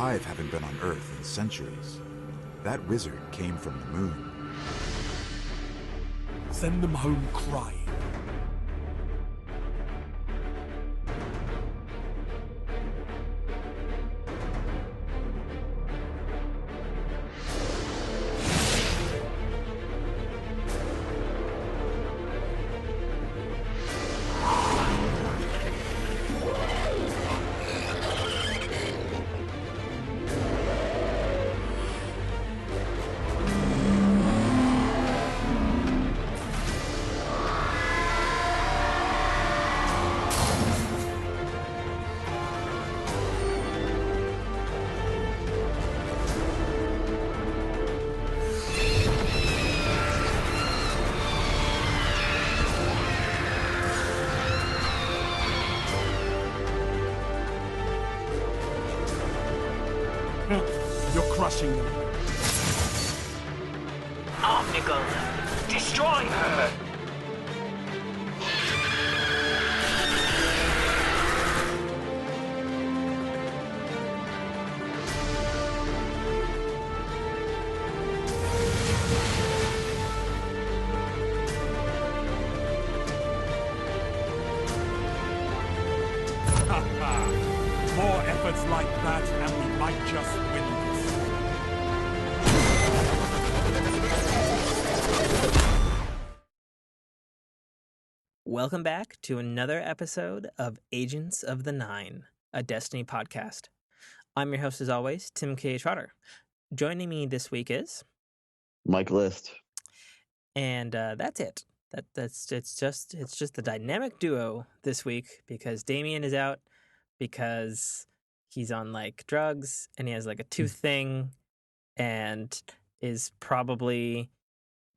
Hive haven't been on Earth in centuries. That wizard came from the moon. Send them home crying. You're crushing them. Omnigul, destroy her! More efforts like that, and we might just win this. Welcome back to another episode of Agents of the Nine, a Destiny podcast. I'm your host, as always, Tim K. Trotter. Joining me this week is Mike List. And that's it. It's just the dynamic duo this week because Damian is out because he's on like drugs and he has like a tooth thing and is probably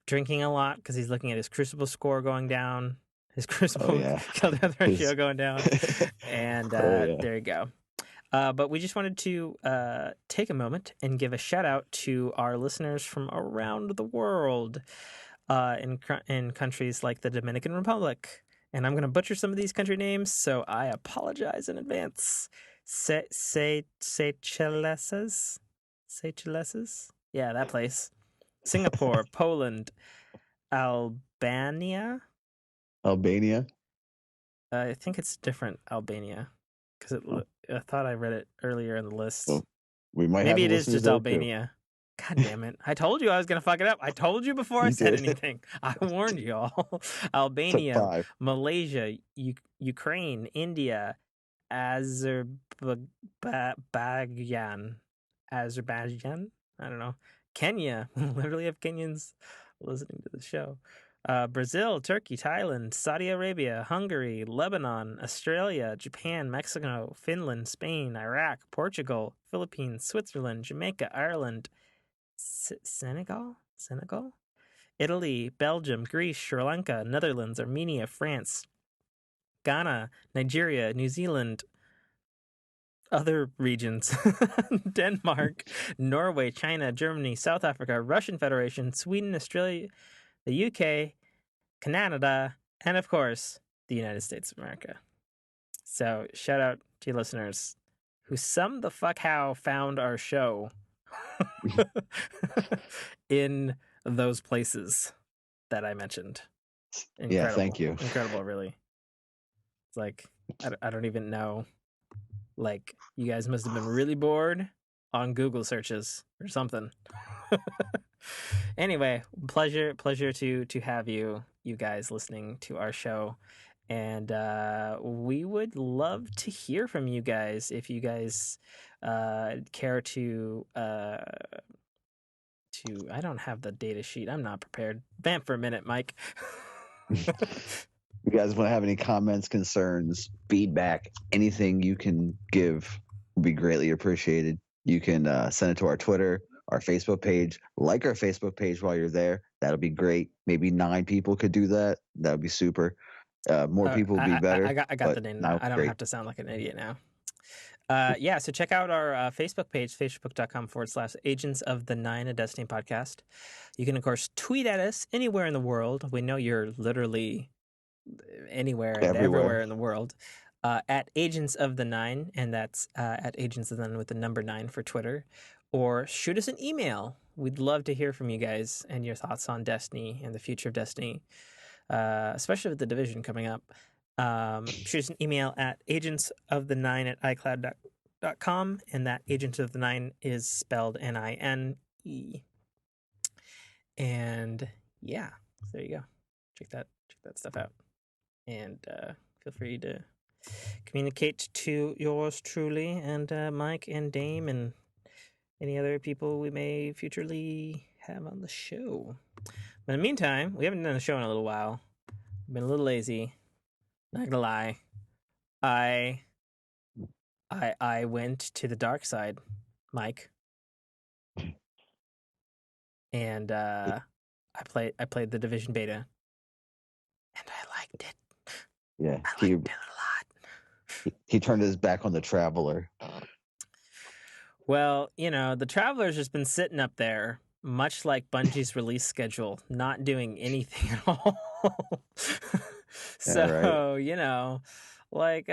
drinking a lot because he's looking at his Crucible score going down, his Crucible kill death ratio going down, and there you go. But we just wanted to take a moment and give a shout out to our listeners from around the world. In countries like the Dominican Republic. And I'm going to butcher some of these country names, so I apologize in advance. Seychelles? Yeah, that place. Singapore, Poland, Albania? I think it's different, Albania, because I thought I read it earlier in the list. Well, we might Maybe have it is just there Albania. God damn it. I told you I was going to fuck it up. I told you before I said anything. I warned you all. Albania, Malaysia, Ukraine, India, Azerbaijan. I don't know. Kenya. Literally have Kenyans listening to the show. Brazil, Turkey, Thailand, Saudi Arabia, Hungary, Lebanon, Australia, Japan, Mexico, Finland, Spain, Iraq, Portugal, Philippines, Switzerland, Jamaica, Ireland, Senegal, Italy, Belgium, Greece, Sri Lanka, Netherlands, Armenia, France, Ghana, Nigeria, New Zealand, other regions, Denmark, Norway, China, Germany, South Africa, Russian Federation, Sweden, Australia, the UK, Canada, and of course, the United States of America. So shout out to you listeners who some the fuck how found our show in those places that I mentioned. Incredible. Yeah, thank you. Incredible, really. It's like, I don't even know. Like, you guys must have been really bored on Google searches or something. Anyway, pleasure to have you guys listening to our show. And we would love to hear from you guys if you guys care to I don't have the data sheet. I'm not prepared. Vamp for a minute, Mike. You guys want to have any comments, concerns, feedback, anything you can give will be greatly appreciated. You can send it to our Twitter, our Facebook page. Like our Facebook page while you're there. That'll be great. Maybe 9 people could do that. That would be super. More people would be better. I got the name now. I don't have to sound like an idiot now. Yeah, so check out our Facebook page, facebook.com/Agents of the Nine, a Destiny podcast. You can, of course, tweet at us anywhere in the world. We know you're literally anywhere and everywhere in the world. at Agents of the Nine, and that's at Agents of the Nine with the number 9 for Twitter, or shoot us an email. We'd love to hear from you guys and your thoughts on Destiny and the future of Destiny, especially with the division coming up. Shoot us an email at agentsofthe9@icloud.com, and that Agents of the Nine is spelled NINE. And yeah, so there you go. Check that stuff out, and feel free to communicate to yours truly and Mike and Dame and any other people we may futurely have on the show. But in the meantime, we haven't done a show in a little while. I've been a little lazy. Not gonna lie. I went to the dark side, Mike, and I played the Division beta, and I liked it. Yeah, I liked it a lot. he turned his back on the Traveler. Well, the Traveler's just been sitting up there, much like Bungie's release schedule, not doing anything at all. So, right.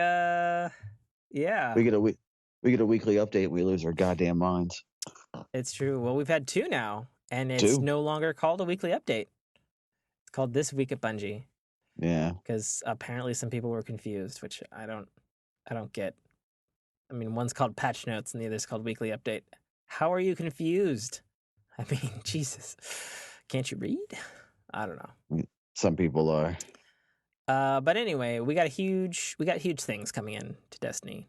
yeah. We get a weekly update. We lose our goddamn minds. It's true. Well, we've had 2 now, and it's 2? no longer called a weekly update. It's called This Week at Bungie. Yeah. Because apparently some people were confused, which I don't get. I mean, one's called Patch Notes and the other's called Weekly Update. How are you confused? I mean, Jesus. Can't you read? I don't know. Some people are. But anyway, we got huge things coming in to Destiny.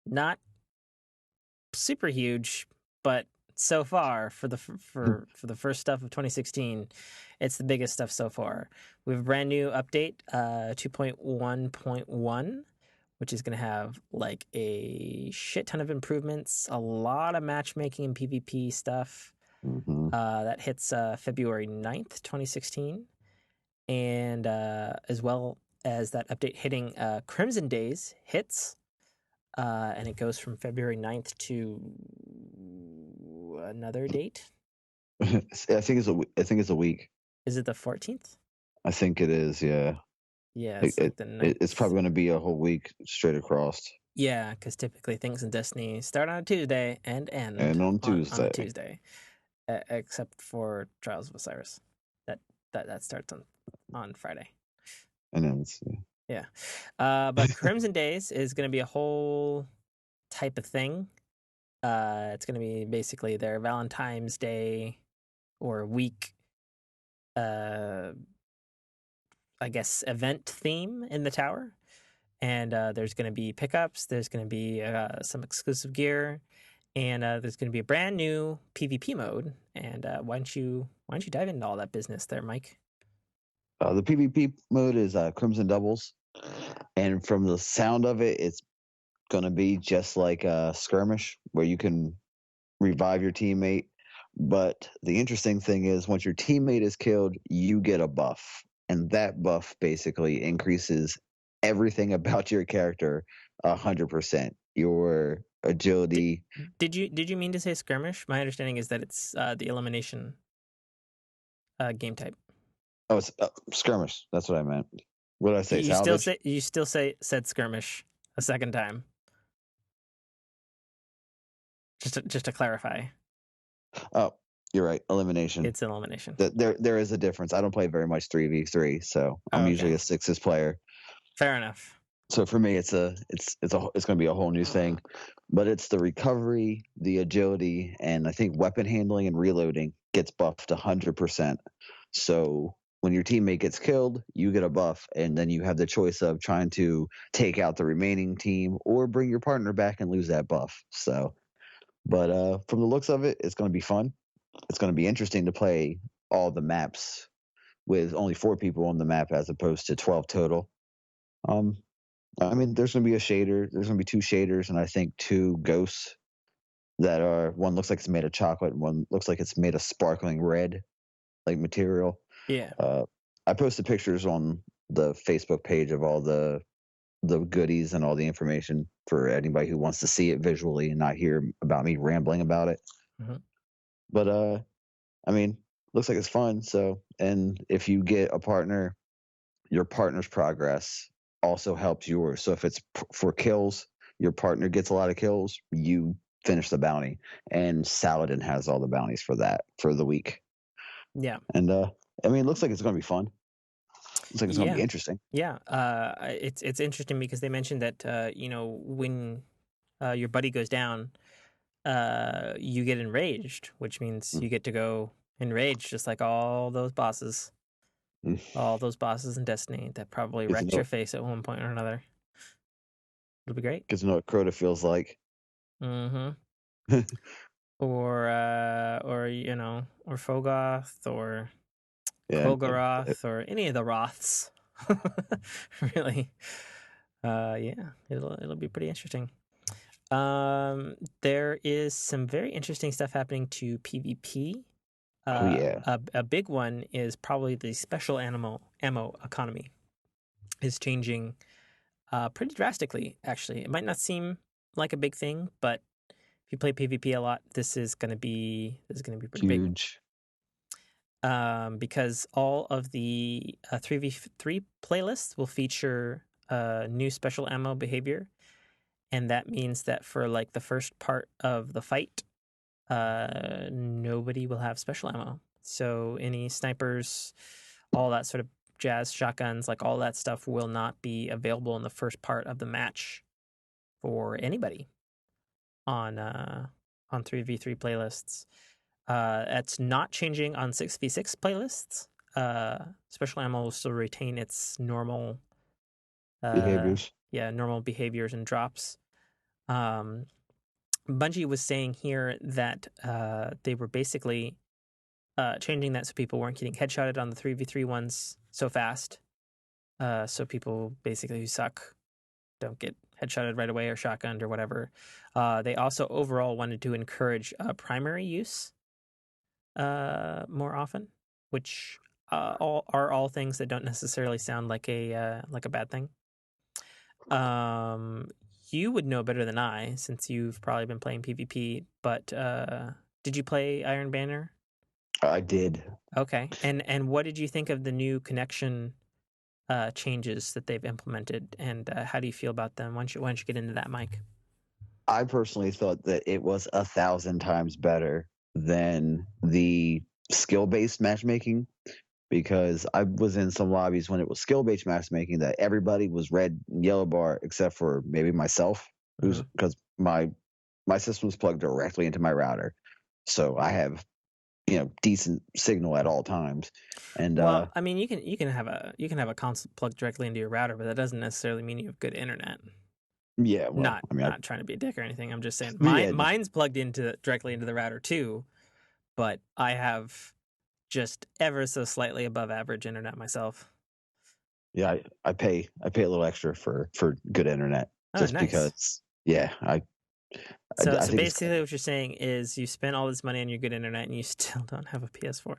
Not super huge, but so far for the first stuff of 2016, it's the biggest stuff so far. We have a brand new update, 2.1.1, which is going to have like a shit ton of improvements, a lot of matchmaking and PvP stuff. Mm-hmm. That hits February 9th, 2016. And as well as that update hitting Crimson Days hits, and it goes from February 9th to another date. I think it's a week. Is it the 14th? I think it is. Yeah. Yeah, it's like the 9th. It's probably going to be a whole week straight across. Yeah, because typically things in Destiny start on a Tuesday and end on Tuesday. On a Tuesday, except for Trials of Osiris. That starts on Friday. And then but Crimson Days is going to be a whole type of thing. It's going to be basically their Valentine's Day or week, I guess, event theme in the tower. And there's going to be pickups. There's going to be some exclusive gear, and there's going to be a brand new PvP mode. And why don't you dive into all that business there, Mike? The PvP mode is Crimson Doubles, and from the sound of it, it's going to be just like a skirmish where you can revive your teammate. But the interesting thing is, once your teammate is killed, you get a buff, and that buff basically increases everything about your character 100%. Your agility. Did you mean to say skirmish? My understanding is that it's the elimination game type. Oh, it's skirmish. That's what I meant. What did I say? You still said skirmish a second time. Just to clarify. Oh, you're right. Elimination. It's elimination. There is a difference. I don't play very much 3v3, so I'm usually a 6s player. Fair enough. So for me, it's going to be a whole new thing, but it's the recovery, the agility, and I think weapon handling and reloading gets buffed 100%. So when your teammate gets killed, you get a buff, and then you have the choice of trying to take out the remaining team or bring your partner back and lose that buff. So, but from the looks of it, it's going to be fun. It's going to be interesting to play all the maps with only 4 people on the map as opposed to 12 total. I mean, there's going to be a shader. There's going to be 2 shaders, and I think 2 ghosts that are, one looks like it's made of chocolate, and one looks like it's made of sparkling red, like material. Yeah. I posted pictures on the Facebook page of all the goodies and all the information for anybody who wants to see it visually and not hear about me rambling about it. Mm-hmm. But I mean, looks like it's fun. So, and if you get a partner, your partner's progress also helps yours. So if it's for kills, your partner gets a lot of kills, you finish the bounty. And Saladin has all the bounties for that for the week. Yeah. And I mean, it looks like it's going to be fun. Looks like it's going to Yeah. be interesting. Yeah. It's interesting because they mentioned that when your buddy goes down, you get enraged, which means you get to go enraged, just like all those bosses in Destiny that probably Get to wrecked know, your face at one point or another. It'll be great. get to know what Crota feels like. Mm-hmm. Or or Fogoth, or Yeah, Kolgaroth, or any of the Roths. Really. Yeah, it'll be pretty interesting. There is some very interesting stuff happening to PvP. oh yeah, A big one is probably the special ammo economy is changing pretty drastically. Actually, it might not seem like a big thing, but if you play PvP a lot, this is going to be pretty big. huge. Because all of the 3v3 playlists will feature new special ammo behavior, and that means that for like the first part of the fight, nobody will have special ammo. So any snipers, all that sort of jazz, shotguns, like all that stuff will not be available in the first part of the match for anybody on 3v3 playlists. That's not changing on 6v6 playlists. Special ammo will still retain its normal Behaviors. normal behaviors and drops. Bungie was saying here that they were basically changing that so people weren't getting headshotted on the 3v3 ones so fast. So people basically who suck don't get headshotted right away or shotgunned or whatever. They also overall wanted to encourage primary use more often, which are all things that don't necessarily sound like a bad thing. You would know better than I, since you've probably been playing PvP. But did you play Iron Banner? I did. Okay, and what did you think of the new connection changes that they've implemented, and how do you feel about them? Why don't you get into that, Mike? I personally thought that it was 1,000 times better than the skill-based matchmaking, because I was in some lobbies when it was skill-based matchmaking that everybody was red and yellow bar except for maybe myself, who's because my system was plugged directly into my router, so I have decent signal at all times. And Well, I mean, you can have a console plugged directly into your router, but that doesn't necessarily mean you have good internet. yeah, well, Not I mean, not trying to be a dick or anything. I'm just saying yeah, mine's plugged directly into the router too, but I have just ever so slightly above average internet myself. yeah, I pay a little extra for good internet Oh, just nice. because. Yeah, So I think basically, what you're saying is you spent all this money on your good internet and you still don't have a PS4.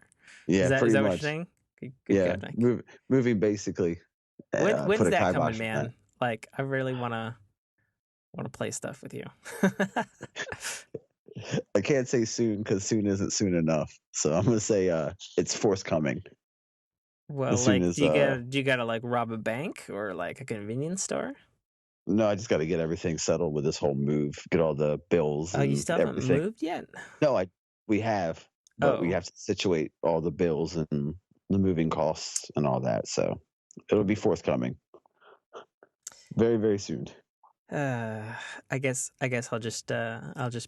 yeah, Is that pretty what you're much. saying? Good Yeah, God, Mike. moving basically. When's Put a that kibosh coming, on man? Like, I really wanna play stuff with you. that. I can't say soon because soon isn't soon enough. So I'm gonna say it's forthcoming. Well, As soon like, as do you gotta like rob a bank or like a convenience store? no, I just got to get everything settled with this whole move, get all the bills Oh, you and still haven't everything. moved yet? No, we have, but we Oh, have to situate all the bills and the moving costs and all that. So it'll be forthcoming very, very soon. I guess I'll just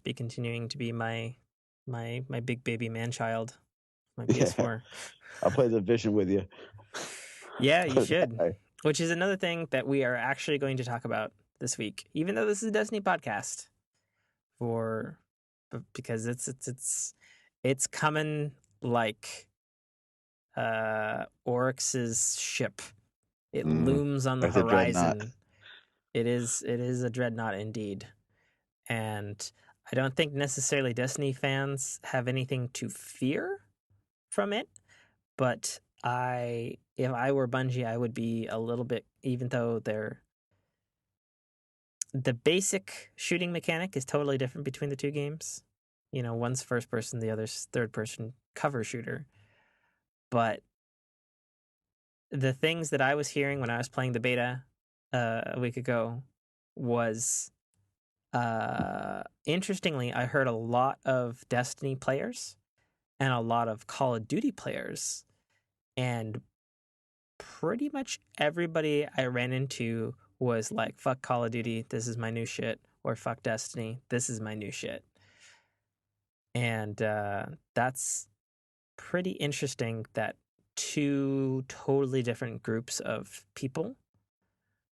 be continuing to be my big baby man child, my Yeah, PS4. I'll play the Vision with you. Yeah, you Put it that should. way. Which is another thing that we are actually going to talk about this week, even though this is a Destiny podcast, because it's coming like Oryx's ship. It Mhm. looms on the Like the Dreadnought. horizon. It is a dreadnought indeed. And I don't think necessarily Destiny fans have anything to fear from it, but if I were Bungie, I would be a little bit, even though the basic shooting mechanic is totally different between the two games. One's first person, the other's third person cover shooter. But the things that I was hearing when I was playing the beta a week ago was interestingly, I heard a lot of Destiny players and a lot of Call of Duty players, and pretty much everybody I ran into was like, fuck Call of Duty, this is my new shit, or fuck Destiny, this is my new shit. And that's pretty interesting that two totally different groups of people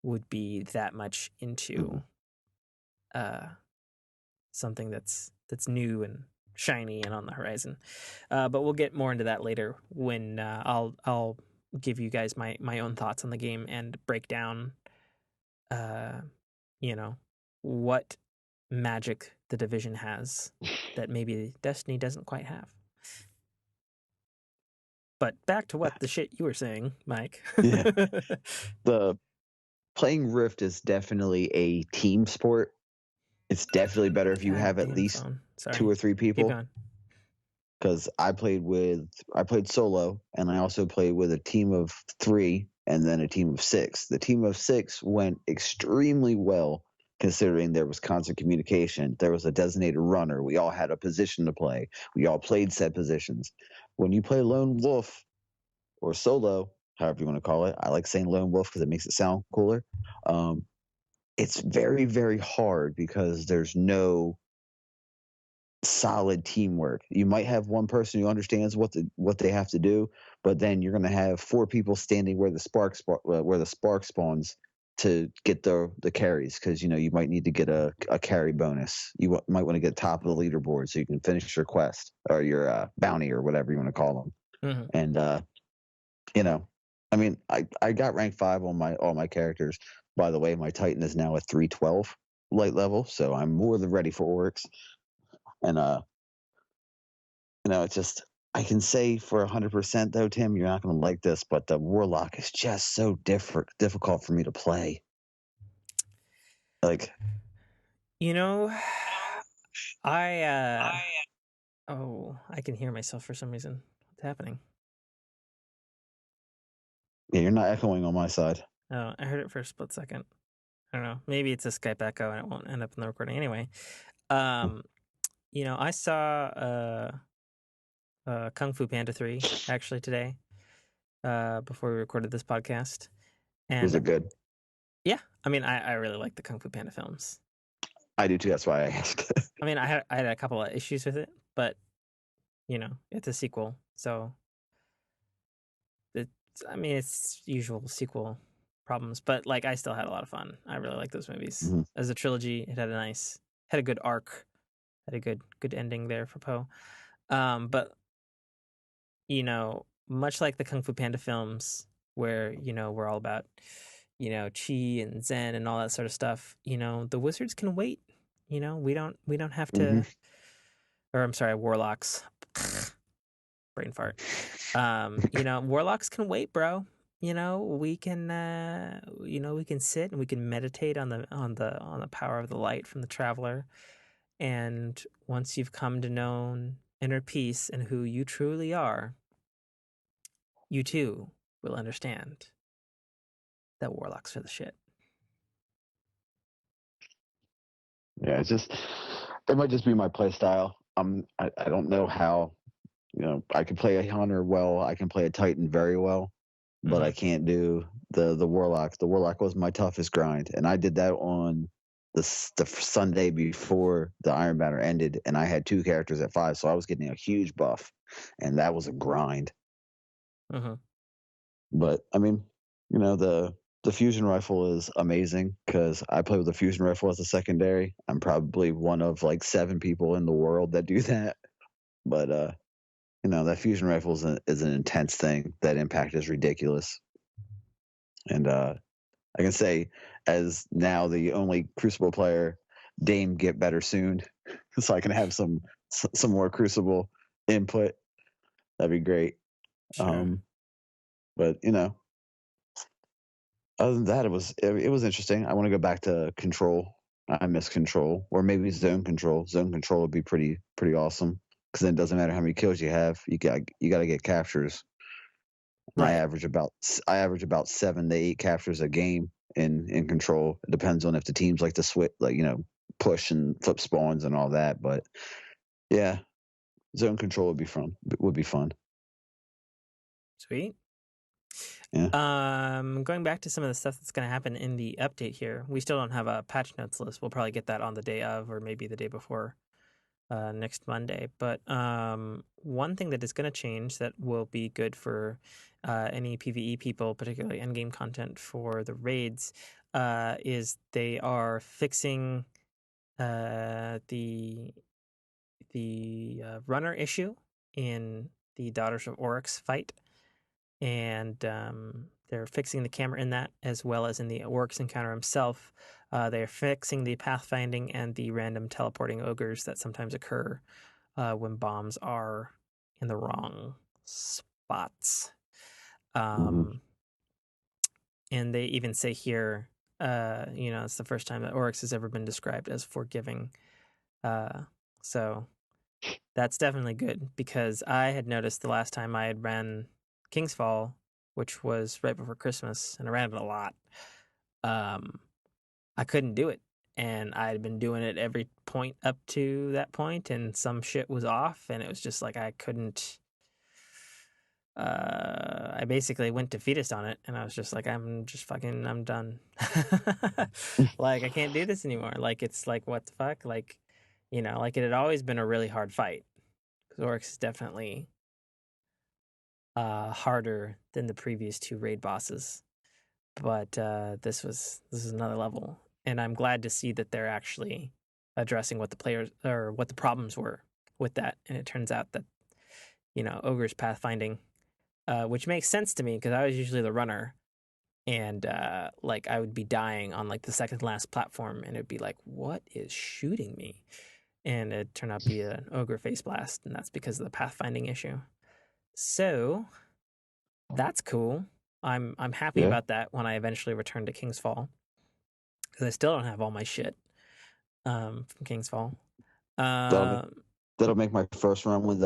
would be that much into something that's new and shiny and on the horizon. But we'll get more into that later when I'll give you guys my own thoughts on the game and break down, what magic the Division has that maybe Destiny doesn't quite have. But back to what the shit you were saying, Mike. Yeah. The playing Rift is definitely a team sport. It's definitely better if you have at least 2 or 3 people. Keep going. Because I played solo, and I also played with a team of 3 and then a team of 6. The team of 6 went extremely well, considering there was constant communication. There was a designated runner. We all had a position to play. We all played said positions. When you play lone wolf or solo, however you want to call it, I like saying lone wolf because it makes it sound cooler. It's very, very hard because there's no solid teamwork. You might have one person who understands what they have to do, but then you're going to have 4 people standing where the spark spawns to get the carries, because you might need to get a carry bonus. You might want to get top of the leaderboard so you can finish your quest or your bounty or whatever you want to call them. Mm-hmm. And I mean, I got rank 5 on all my characters. By the way, my Titan is now at 312 light level, so I'm more than ready for orcs. And it's just, I can say for 100% though, Tim, you're not going to like this, but the Warlock is just so difficult for me to play. Like, I can hear myself for some reason. What's happening? Yeah, you're not echoing on my side. Oh, I heard it for a split second. I don't know. Maybe it's a Skype echo and it won't end up in the recording anyway. I saw Kung Fu Panda 3 actually today, before we recorded this podcast. And Was it good? Yeah, I mean, I really like the Kung Fu Panda films. I do too. That's why I asked. I mean, I had a couple of issues with it, but it's a sequel, so it's usual sequel problems. But like, I still had a lot of fun. I really like those movies. Mm-hmm. As a trilogy, it had a good arc, had a good ending there for Poe. But much like the Kung Fu Panda films, where we're all about chi and zen and all that sort of stuff. The wizards can wait. We don't have to. Mm-hmm. Or I'm sorry, warlocks. Brain fart. Warlocks can wait, bro. We can we can sit and we can meditate on the power of the light from the traveler. And once you've come to know inner peace and who you truly are, you too will understand that warlocks are the shit. Yeah, it might just be my play style. I don't know how. I can play a hunter well. I can play a titan very well, but I can't do the warlock. The warlock was my toughest grind, and I did that on the Sunday before the Iron Banner ended, and I had 2 characters at 5, so I was getting a huge buff, and that was a grind. But I mean, the fusion rifle is amazing because I play with the fusion rifle as a secondary. I'm probably one of like 7 people in the world that do that. But that fusion rifle is an intense thing. That impact is ridiculous. And I can say, as now the only Crucible player, Dame, get better soon, so I can have some more Crucible input. That'd be great. Sure. But other than that, it was interesting. I want to go back to Control. I miss Control, or maybe Zone Control. Zone Control would be pretty awesome, because then it doesn't matter how many kills you have. You got to get captures. Right. I average about 7 to 8 captures a game, in control. It depends on if the teams like to switch, push and flip spawns and all that. But yeah, zone control would be fun. Sweet. Yeah. Going back to some of the stuff that's going to happen in the update here, we still don't have a patch notes list. We'll probably get that on the day of, or maybe the day before, next Monday. But one thing that is going to change that will be good for any PvE people, particularly endgame content for the raids, is they are fixing the runner issue in the Daughters of Oryx fight. And they're fixing the camera in that, as well as in the Oryx encounter himself. They're fixing the pathfinding and the random teleporting ogres that sometimes occur when bombs are in the wrong spots. And they even say here, it's the first time that Oryx has ever been described as forgiving. So that's definitely good, because I had noticed the last time I had ran King's Fall, which was right before Christmas, and I ran it a lot. I couldn't do it, and I had been doing it every point up to that point, and some shit was off, and it was just like I couldn't. I basically went defeatist on it, and I was just like, I'm done. Like, I can't do this anymore. Like, it's like, what the fuck? Like, like it had always been a really hard fight. Oryx is definitely harder than the previous two raid bosses, but this is another level, and I'm glad to see that they're actually addressing what the problems were with that. And it turns out that Ogre's pathfinding, which makes sense to me because I was usually the runner, and I would be dying on like the second last platform, and it'd be like, what is shooting me? And it turned out to be an ogre face blast, and that's because of the pathfinding issue. So that's cool. I'm happy about that when I eventually return to King's Fall, because I still don't have all my shit from King's Fall. That'll make my first run with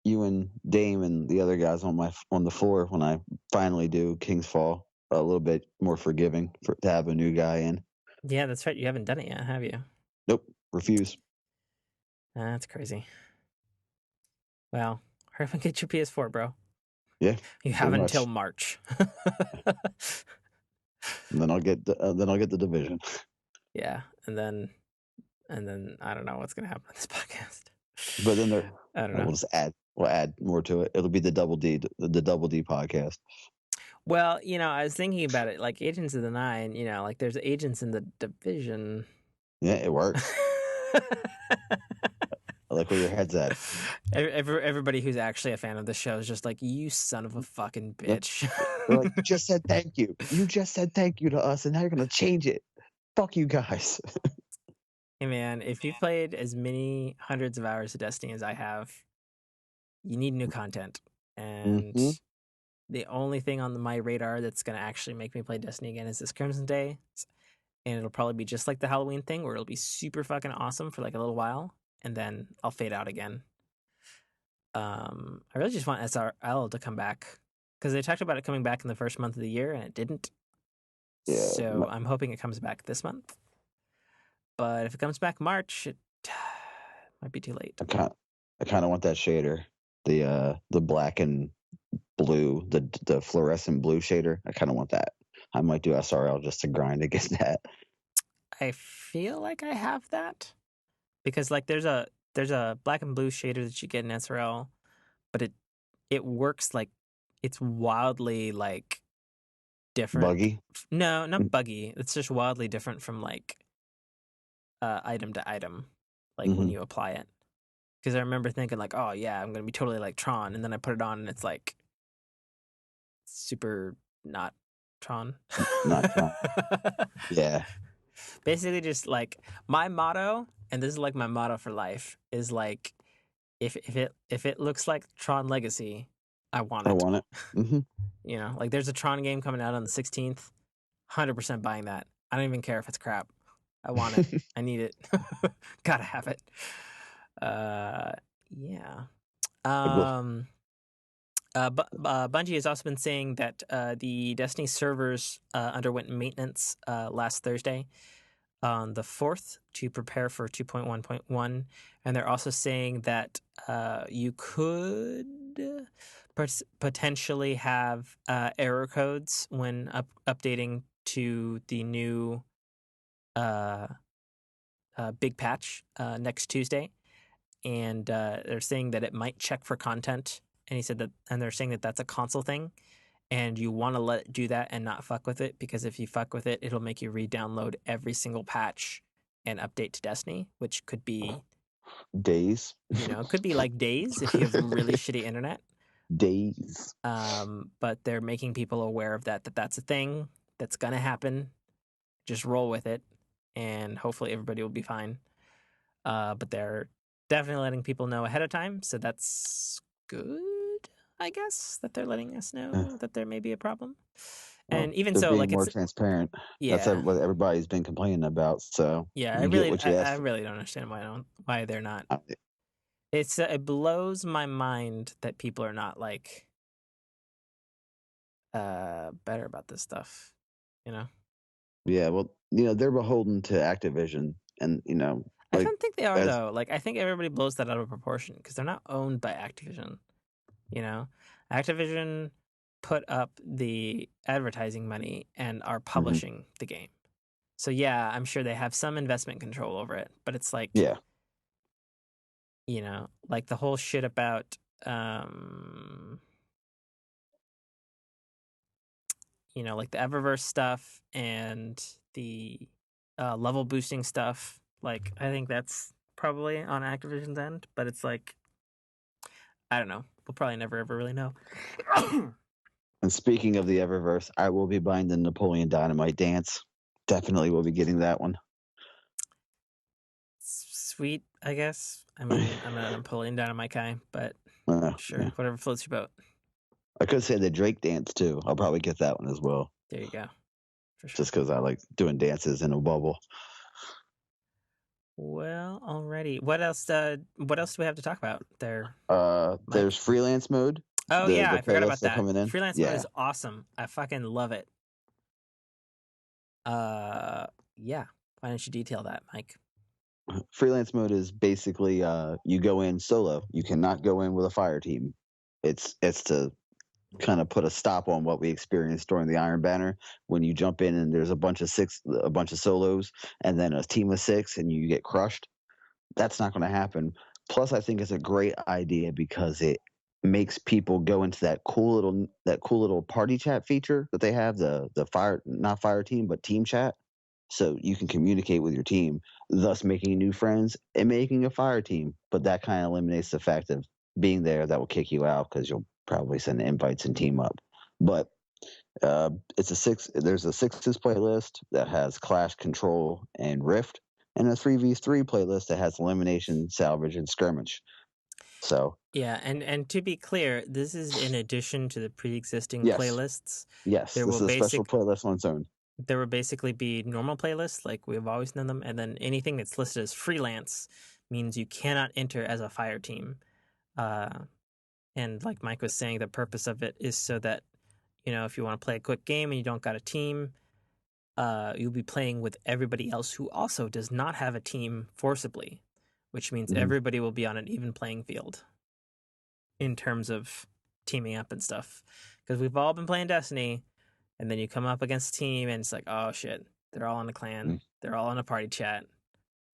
you and Dame and the other guys on the floor when I finally do King's Fall a little bit more forgiving to have a new guy in. Yeah, that's right. You haven't done it yet, have you? Nope. Refuse. That's crazy. Well, hurry up and get your PS4, bro. Yeah. You have until March. And then I'll get the Division. Yeah, and then I don't know what's gonna happen on this podcast. But then I don't know. We'll add more to it. It'll be the Double D podcast. Well, I was thinking about it, like Agents of the Nine. Like there's agents in the Division. Yeah, it works. I like where your head's at. Everybody who's actually a fan of the show is just like, you son of a fucking bitch. They're like, you just said thank you. You just said thank you to us, and now you're going to change it. Fuck you guys. Hey, man, if you've played as many hundreds of hours of Destiny as I have, you need new content. And the only thing on my radar that's going to actually make me play Destiny again is this Crimson Day. And it'll probably be just like the Halloween thing, where it'll be super fucking awesome for like a little while, and then I'll fade out again. I really just want SRL to come back, because they talked about it coming back in the first month of the year, and it didn't. Yeah, so I'm hoping it comes back this month. But if it comes back March, it might be too late. I kind of want that shader, the black and blue, the fluorescent blue shader. I kind of want that. I might do SRL just to grind against that. I feel like I have that, because like there's a black and blue shader that you get in SRL, but it works like it's wildly like different. Buggy? No, not buggy. It's just wildly different from like item to item, like when you apply it. Because I remember thinking like, oh yeah, I'm gonna be totally like Tron, and then I put it on and it's like super not Tron. Not Tron. Yeah. Basically, just like my motto, and this is like my motto for life, is like, if it looks like Tron Legacy, I want it. I want it. Mm-hmm. Like there's a Tron game coming out on the 16th. 100% buying that. I don't even care if it's crap. I want it. I need it. Gotta have it. Yeah. Bungie has also been saying that the Destiny servers underwent maintenance last Thursday on the 4th to prepare for 2.1.1. And they're also saying that you could potentially have error codes when updating to the new big patch next Tuesday. And they're saying that it might check for content. And he said that, and they're saying that that's a console thing. And you want to let it do that and not fuck with it, because if you fuck with it, it'll make you re-download every single patch and update to Destiny, which could be, Days. it could be like days if you have really shitty internet. Days. But they're making people aware of that's a thing that's gonna happen. Just roll with it, and hopefully everybody will be fine. But they're definitely letting people know ahead of time, so that's good. I guess that they're letting us know that there may be a problem. Well, And even they're so, being like, more it's transparent. That's yeah, what everybody's been complaining about. So I you get really, what you I asked for. really don't understand why they're not. Uh, It blows my mind that people are not like better about this stuff. Yeah, well, they're beholden to Activision, and I like don't think they are as though. Like, I think everybody blows that out of proportion because they're not owned by Activision. Activision put up the advertising money and are mhm, publishing the game. So yeah, I'm sure they have some investment control over it, but it's like, yeah, like the whole shit about um like the Eververse stuff and the level boosting stuff. Like, I think that's probably on Activision's end, but it's like, I don't know. We'll probably never ever really know. And speaking of the Eververse, I will be buying the Napoleon Dynamite dance. Definitely will be getting that one. Sweet, I guess. I mean, I'm not a Napoleon Dynamite guy, but sure, Yeah. whatever floats your boat. I could say the Drake dance too. I'll probably get that one as well, There you go, for sure. just because I like doing dances in a bubble. Well, alrighty. What else? What else do we have to talk about there, There's Mike? freelance mode. Oh The yeah, the I forgot about playlists are that. coming in. Freelance mode Yeah. is awesome. I fucking love it. Yeah. Why don't you detail that, Mike? Freelance mode is basically you go in solo. You cannot go in with a fire team. It's to kind of put a stop on what we experienced during the Iron Banner when you jump in and there's a bunch of solos, and then a team of six, and you get crushed. That's not going to happen. Plus, I think it's a great idea because it makes people go into that cool little party chat feature that they have, the fire, not fire team but team chat, so you can communicate with your team, thus making new friends and making a fire team. But that kind of eliminates the fact of being there that will kick you out because you'll probably send invites and team up. But there's a sixes playlist that has Clash, Control, and Rift, and a 3v3 playlist that has Elimination, Salvage, and Skirmish. So Yeah, and to be clear, this is in addition to the pre-existing yes, playlists. yes, There this will is a special basic playlist on its own. there will basically be normal playlists like we've always known them, and then anything that's listed as freelance means you cannot enter as a fire team. Uh, and like Mike was saying, the purpose of it is so that if you want to play a quick game and you don't got a team, you'll be playing with everybody else who also does not have a team forcibly, which means Mhm. everybody will be on an even playing field in terms of teaming up and stuff. Because we've all been playing Destiny, and then you come up against a team, and it's like, oh shit, they're all in a clan, they're all in a party chat.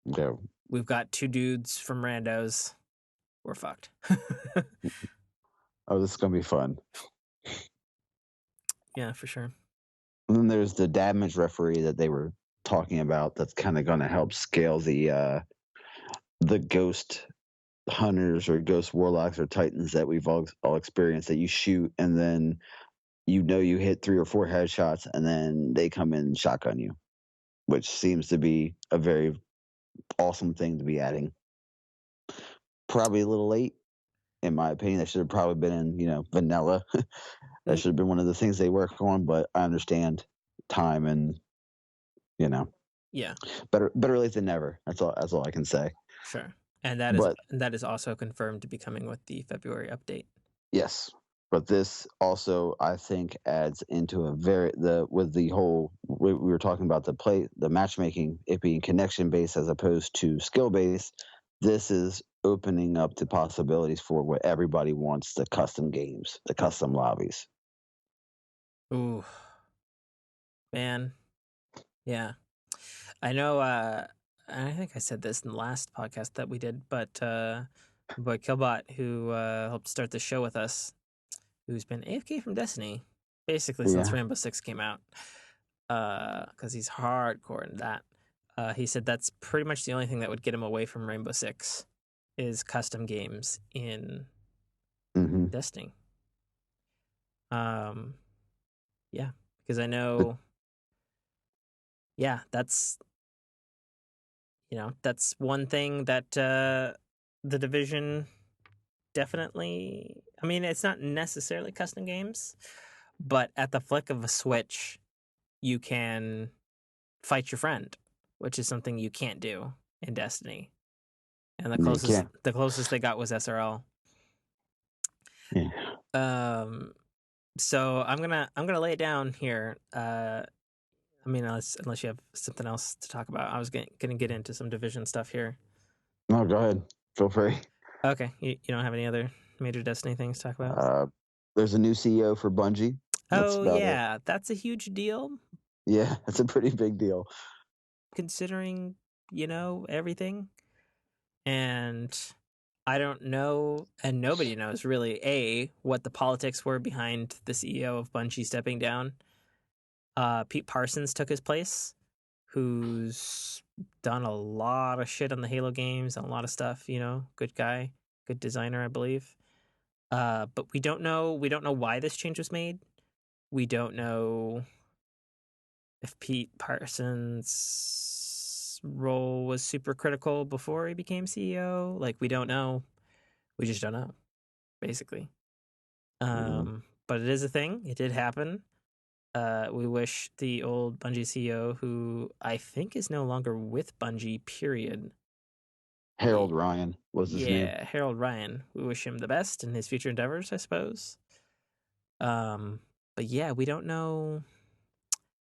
Yeah. We've got two dudes from randos. We're fucked. Oh, this is gonna be fun. Yeah, for sure. And then there's the damage referee that they were talking about. That's kind of gonna help scale the ghost hunters or ghost warlocks or titans that we've all experienced, that you shoot and then you hit 3 or 4 headshots and then they come in and shotgun you, which seems to be a very awesome thing to be adding. Probably a little late, in my opinion. That should have probably been in vanilla. That should have been one of the things they work on, but I understand time and you know Yeah, better late than never. That's all I can say. sure. And that But is also confirmed to be coming with the February update. yes, But this also, I think, adds into we were talking about the matchmaking, it being connection based as opposed to skill based. This is opening up the possibilities for what everybody wants: the custom games, the custom lobbies. Ooh, man. Yeah. I know, I think I said this in the last podcast that we did, but boy Killbot, who helped start the show with us, who's been AFK from Destiny basically since Yeah. Rainbow Six came out, because he's hardcore in that. He said that's pretty much the only thing that would get him away from Rainbow Six is custom games in Hmm. Destiny. Um, yeah, because I know, yeah, that's that's one thing that the division definitely. I mean, it's not necessarily custom games, but at the flick of a switch, you can fight your friend, which is something you can't do in Destiny. And the You closest can't. the closest they got was SRL. Yeah. So I'm gonna lay it down here. I mean, unless you have something else to talk about, I was gonna get into some division stuff here. No, go ahead. Feel free. Okay, you don't have any other major Destiny things to talk about? There's a new CEO for Bungie. That's Oh about it. yeah, that's a huge deal Yeah, it's a pretty big deal. considering everything. And I don't know, and nobody knows really, what the politics were behind the CEO of Bungie stepping down. Pete Parsons took his place, who's done a lot of shit on the Halo games and a lot of stuff. Good guy, good designer, I believe. But we don't know. We don't know why this change was made. We don't know if Pete Parsons' role was super critical before he became CEO. Like, we don't know. We just don't know, basically. But it is a thing. It did happen. We wish the old Bungie CEO, who I think is no longer with Bungie, period. Harold Ryan was his name. Yeah, Harold Ryan. We wish him the best in his future endeavors, I suppose. But yeah, we don't know.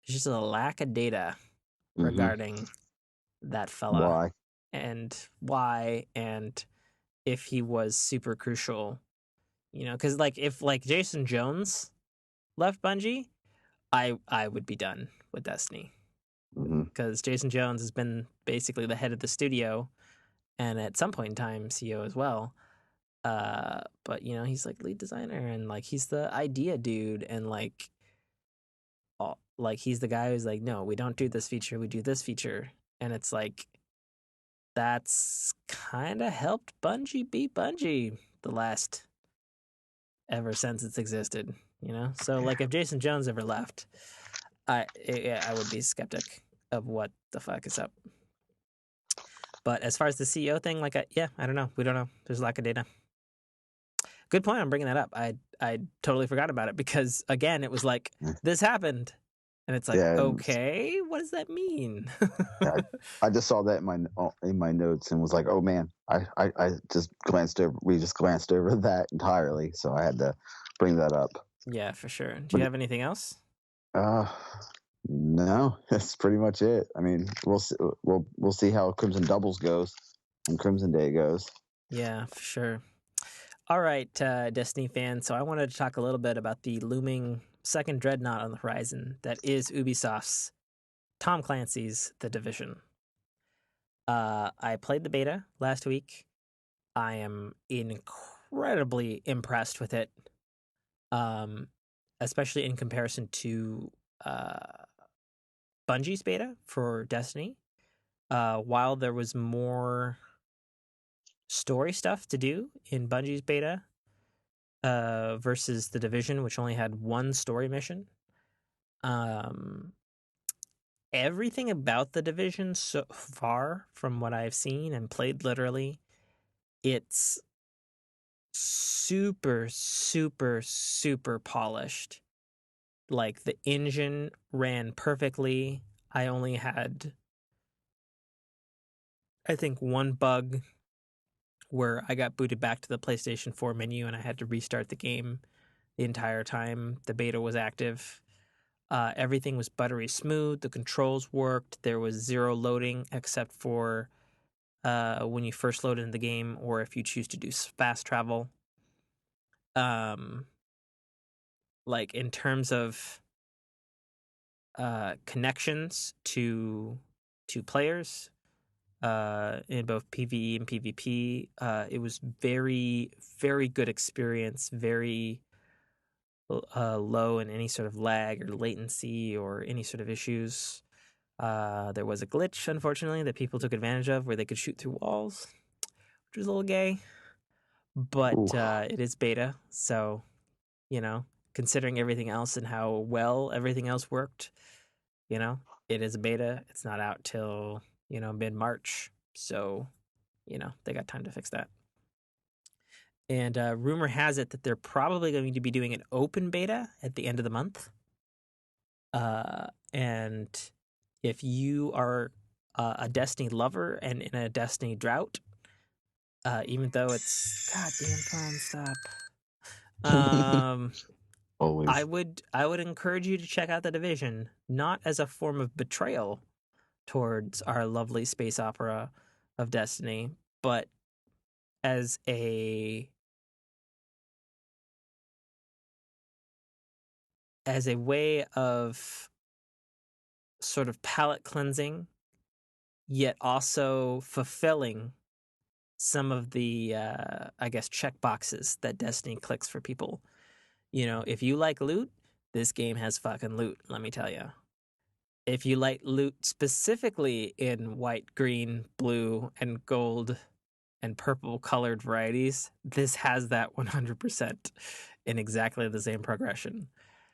There's just a lack of data regarding that fella Why? and why, and if he was super crucial. Because if Jason Jones left Bungie, I would be done with Destiny, because Jason Jones has been basically the head of the studio and at some point in time CEO as well. But he's like lead designer and he's the idea dude and he's the guy who's like, no, we don't do this feature, we do this feature, and it's like that's kind of helped Bungie be Bungie the last ever since it's existed. So if Jason Jones ever left, I would be skeptic of what the fuck is up. But as far as the CEO thing, I don't know. We don't know. There's a lack of data. Good point on bringing that up. I totally forgot about it because again, it was like this happened, and it's like, okay, what does that mean? I just saw that in my notes and was like, oh man, I just glanced over. We just glanced over that entirely, so I had to bring that up. Yeah, for sure. Do you have anything else? No, that's pretty much it. I mean, we'll see how Crimson Doubles goes and Crimson Day goes. Yeah, for sure. All right, Destiny fans. So I wanted to talk a little bit about the looming second dreadnought on the horizon that is Ubisoft's Tom Clancy's The Division. I played the beta last week. I am incredibly impressed with it, especially in comparison to Bungie's beta for Destiny. While there was more story stuff to do in Bungie's beta versus The Division, which only had one story mission. Everything about The Division so far, from what I've seen and played literally, it's super, super, super polished. Like, the engine ran perfectly. I only had, I think, one bug where I got booted back to the PlayStation 4 menu and I had to restart the game the entire time the beta was active. Everything was buttery smooth. The controls worked. There was zero loading except for when you first load into the game or if you choose to do fast travel. Like in terms of connections to players in both PvE and PvP, it was very, very good experience. Very low in any sort of lag or latency or any sort of issues. There was a glitch, unfortunately, that people took advantage of where they could shoot through walls, which was a little gay. But Ooh. it is beta, so, considering everything else and how well everything else worked, it is a beta. It's not out till, mid-March. So, they got time to fix that. And rumor has it that they're probably going to be doing an open beta at the end of the month. And if you are a Destiny lover and in a Destiny drought, even though it's goddamn phone stop, Always. I would encourage you to check out the Division, not as a form of betrayal towards our lovely space opera of Destiny, but as a way of sort of palate cleansing, yet also fulfilling some of the, I guess, check boxes that Destiny clicks for people. If you like loot, this game has fucking loot, let me tell you. If you like loot specifically in white, green, blue, and gold and purple colored varieties, this has that 100% in exactly the same progression.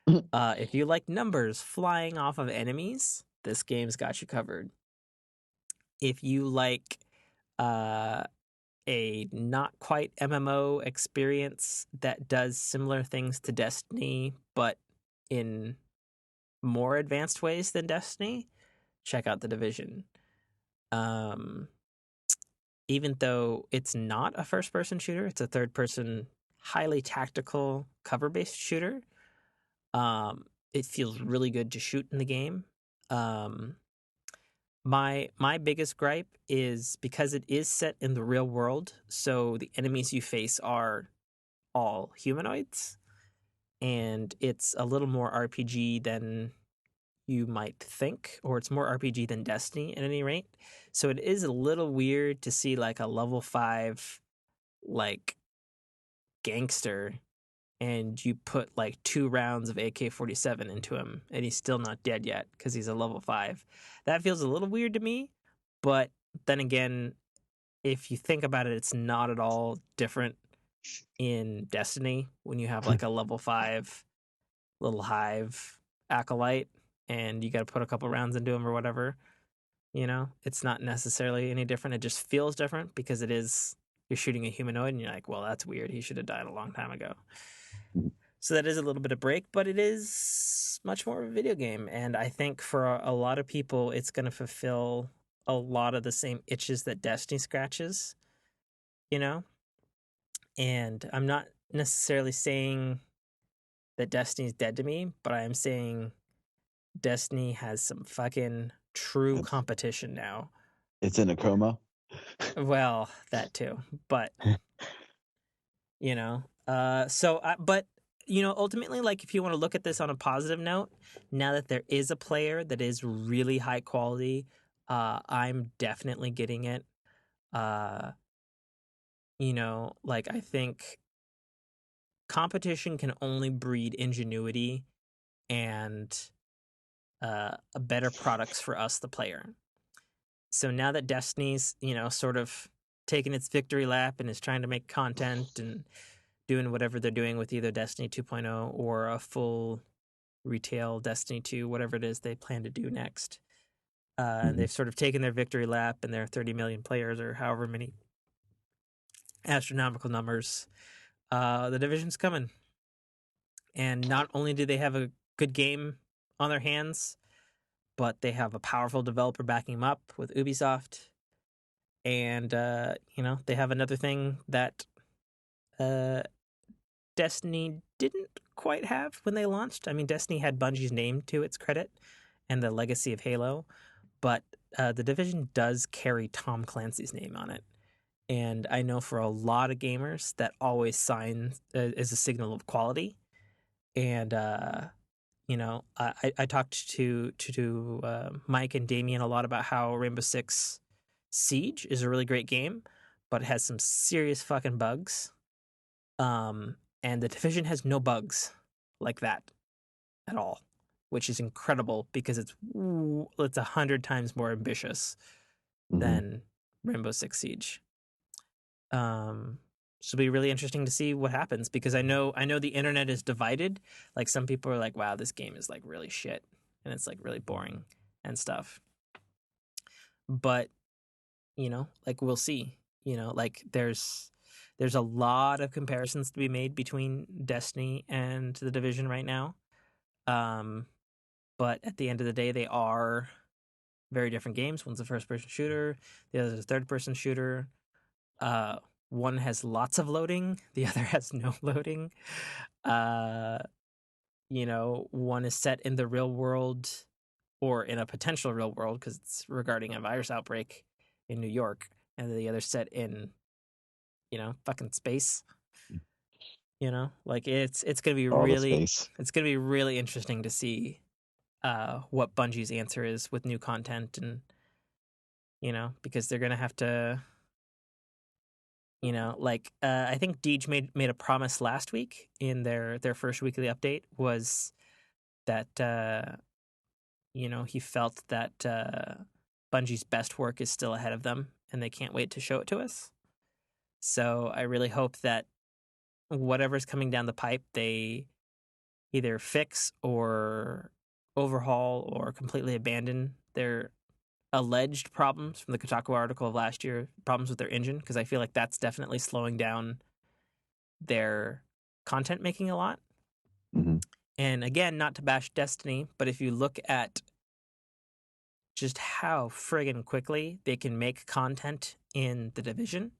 If you like numbers flying off of enemies, this game's got you covered. If you like a not quite MMO experience that does similar things to Destiny, but in more advanced ways than Destiny, check out The Division. Even though it's not a first-person shooter, it's a third-person, highly tactical, cover-based shooter. It feels really good to shoot in the game. My biggest gripe is because it is set in the real world, so the enemies you face are all humanoids, and it's a little more RPG than you might think, or it's more RPG than Destiny at any rate. So it is a little weird to see like a level 5 like gangster and you put like 2 rounds of AK-47 into him and he's still not dead yet because he's a level 5. That feels a little weird to me, but then again, if you think about it, it's not at all different in Destiny when you have like a level 5 little hive acolyte and you got to put a couple rounds into him or whatever. It's not necessarily any different. It just feels different because you're shooting a humanoid and you're like, well, that's weird. He should have died a long time ago. So that is a little bit of break, but it is much more of a video game. And I think for a lot of people, it's going to fulfill a lot of the same itches that Destiny scratches, And I'm not necessarily saying that Destiny's dead to me, but I am saying Destiny has some fucking true competition now. It's in a coma. Well, that too, but but ultimately, like if you want to look at this on a positive note, now that there is a player that is really high quality, I'm definitely getting it. Like I think competition can only breed ingenuity and better products for us, the player. So now that Destiny's, sort of taking its victory lap and is trying to make content and doing whatever they're doing with either Destiny 2.0 or a full retail Destiny 2, whatever it is they plan to do next. And they've sort of taken their victory lap and their 30 million players or however many astronomical numbers. The Division's coming. And not only do they have a good game on their hands, but they have a powerful developer backing them up with Ubisoft. And, they have another thing that Destiny didn't quite have when they launched. I mean, Destiny had Bungie's name to its credit and the legacy of Halo, but The Division does carry Tom Clancy's name on it. And I know for a lot of gamers that always signs as a signal of quality. And I talked to Mike and Damian a lot about how Rainbow Six Siege is a really great game, but it has some serious fucking bugs. And The Division has no bugs like that at all, which is incredible because it's 100 times more ambitious than Rainbow Six Siege. So it'll be really interesting to see what happens because I know the internet is divided. Like some people are like, "Wow, this game is like really shit," and it's like really boring and stuff. But like we'll see. Like there's a lot of comparisons to be made between Destiny and The Division right now. But at the end of the day, they are very different games. One's a first-person shooter, the other is a third-person shooter. One has lots of loading, the other has no loading. One is set in the real world or in a potential real world because it's regarding a virus outbreak in New York, and the other set in, fucking space. Like it's gonna be it's gonna be really interesting to see what Bungie's answer is with new content and because they're gonna have to I think Deej made a promise last week in their first weekly update was that he felt that Bungie's best work is still ahead of them and they can't wait to show it to us. So I really hope that whatever's coming down the pipe they either fix or overhaul or completely abandon their alleged problems from the Kotaku article of last year, problems with their engine, because I feel like that's definitely slowing down their content making a lot. And again, not to bash Destiny, but if you look at just how friggin' quickly they can make content in The Division,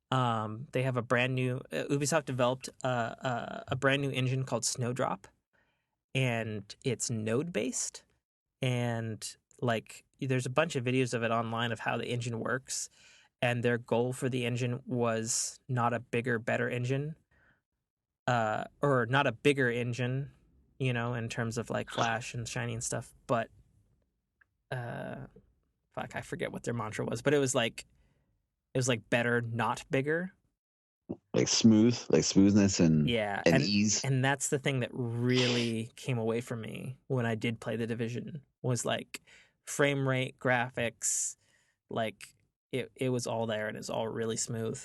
they have a brand new Ubisoft developed a brand new engine called Snowdrop, and it's node based, and like there's a bunch of videos of it online of how the engine works, and their goal for the engine was not a bigger, better engine, or not a bigger engine, in terms of like flash and shiny and stuff, but fuck, I forget what their mantra was, but it was like better, not bigger. Like smoothness and ease. And that's the thing that really came away from me when I did play The Division was like frame rate, graphics, like it was all there and it's all really smooth.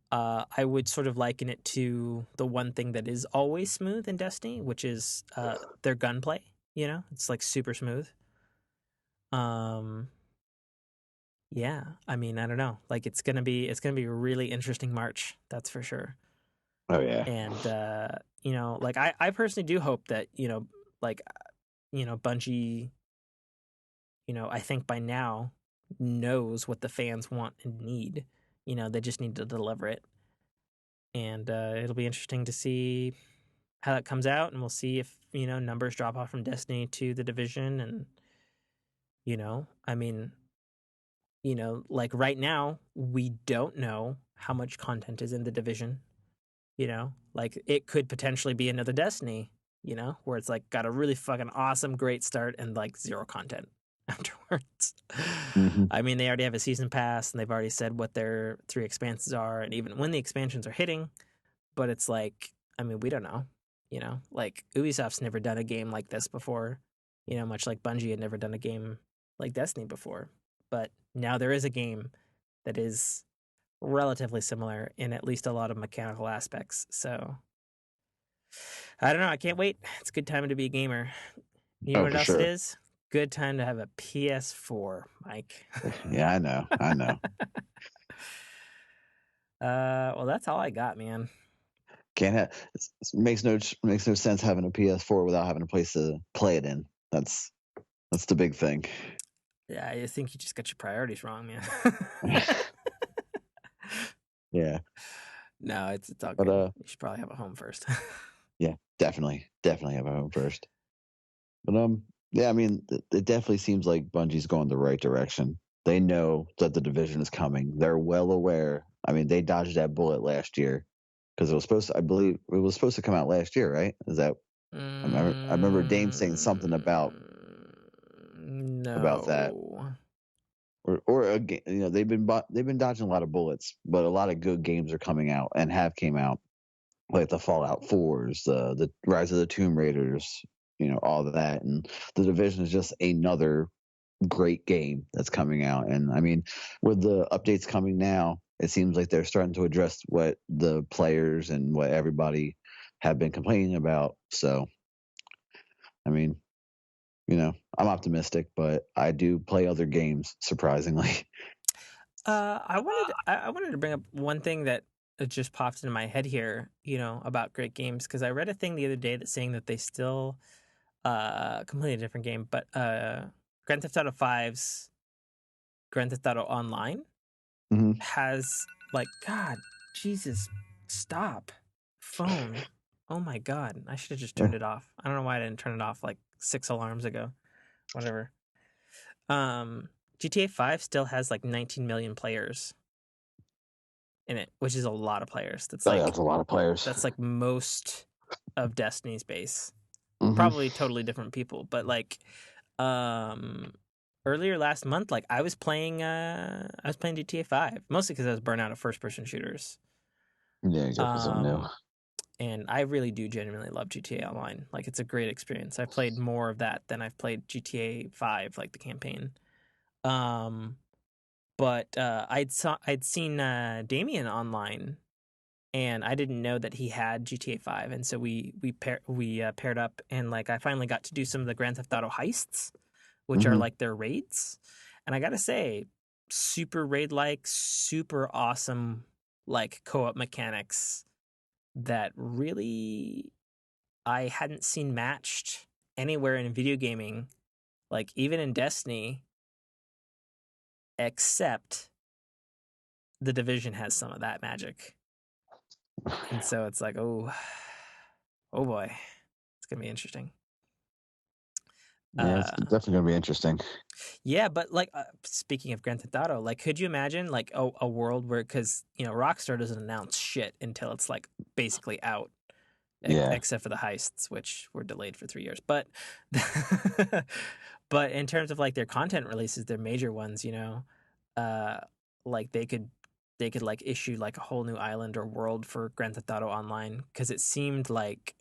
I would sort of liken it to the one thing that is always smooth in Destiny, which is their gunplay. It's like super smooth. Yeah, I mean, I don't know. Like it's gonna be a really interesting March, that's for sure. Oh yeah. And like I personally do hope that Bungie, I think by now knows what the fans want and need. They just need to deliver it. And it'll be interesting to see how that comes out, and we'll see if numbers drop off from Destiny to The Division, and I mean. Like right now, we don't know how much content is in The Division. Like it could potentially be another Destiny, where it's like got a really fucking awesome, great start and like zero content afterwards. I mean, they already have a season pass and they've already said what their 3 expansions are and even when the expansions are hitting. But it's like, I mean, we don't know. Like Ubisoft's never done a game like this before, much like Bungie had never done a game like Destiny before. But now there is a game that is relatively similar in at least a lot of mechanical aspects. So I don't know. I can't wait. It's a good time to be a gamer. You know what else it is? Good time to have a PS4, Mike. Yeah, I know. Well, that's all I got, man. It makes no sense having a PS4 without having a place to play it in. That's the big thing. Yeah, I think you just got your priorities wrong, man. Yeah. No, it's all But good. You should probably have a home first. yeah, definitely have a home first. But yeah, I mean, it definitely seems like Bungie's going the right direction. They know that the division is coming. They're well aware. I mean, they dodged that bullet last year because it was supposed to. I believe it was supposed to come out last year, right? Is that? I remember Dame saying something about that, No. or they've been dodging a lot of bullets, but a lot of good games are coming out and have came out, like the Fallout 4s, the Rise of the Tomb Raiders, all of that, and the Division is just another great game that's coming out. And I mean, with the updates coming now, it seems like they're starting to address what the players and what everybody have been complaining about. So, I mean, I'm optimistic, but I do play other games, surprisingly. I wanted to bring up one thing that just popped into my head here, about great games, because I read a thing the other day that's saying that they still completely different game, but Grand Theft Auto 5's Grand Theft Auto Online hmm has God, Jesus, stop. Phone. Oh my God. I should have just turned it off. I don't know why I didn't turn it off like 6 alarms ago. Whatever. GTA 5 still has like 19 million players in it, which is a lot of players. That's that's a lot of players. that's like most of Destiny's base. hmm Probably totally different people, but like earlier last month, like I was playing GTA 5, mostly because I was burnt out of first person shooters. Yeah, exactly. Something new. And I really do genuinely love GTA Online. Like it's a great experience. I've played more of that than I've played GTA 5, like the campaign. But I'd seen Damian online, and I didn't know that he had GTA 5, and so we paired up, and like I finally got to do some of the Grand Theft Auto heists, which are hmm like their raids, and I gotta say, super raid like, super awesome, like co-op mechanics that really I hadn't seen matched anywhere in video gaming, like even in Destiny, except the Division has some of that magic. And so it's like, oh boy, it's gonna be interesting. Yeah, it's definitely gonna be interesting. Yeah, but like speaking of Grand Theft Auto, like could you imagine like a world where, because Rockstar doesn't announce shit until it's like basically out, Yeah. except for the heists, which were delayed for 3 years. But but in terms of like their content releases, their major ones, uh, like they could like issue like a whole new island or world for Grand Theft Auto Online, because it seemed like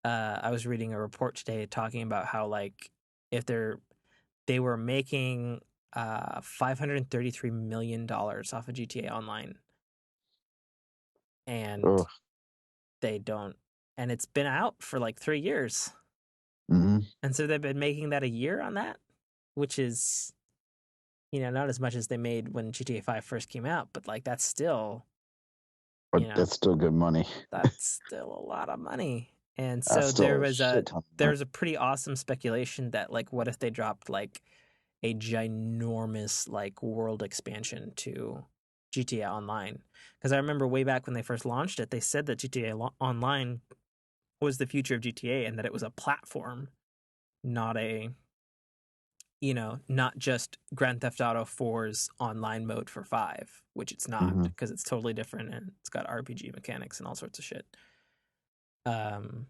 I was reading a report today talking about how like if they were making $533 million off of GTA Online, and Oh. they don't, and it's been out for like 3 years, hmm and so they've been making that a year on that, which is not as much as they made when GTA 5 first came out, but like that's still But you know that's still good money. that's still a lot of money. And That's so still a shit ton of there money. was a pretty awesome speculation that like what if they dropped like a ginormous like world expansion to GTA Online, because I remember way back when they first launched it, they said that Online was the future of GTA, and that it was a platform, not not just Grand Theft Auto 4's online mode for 5, which it's not, hmm because it's totally different and it's got RPG mechanics and all sorts of shit. Um,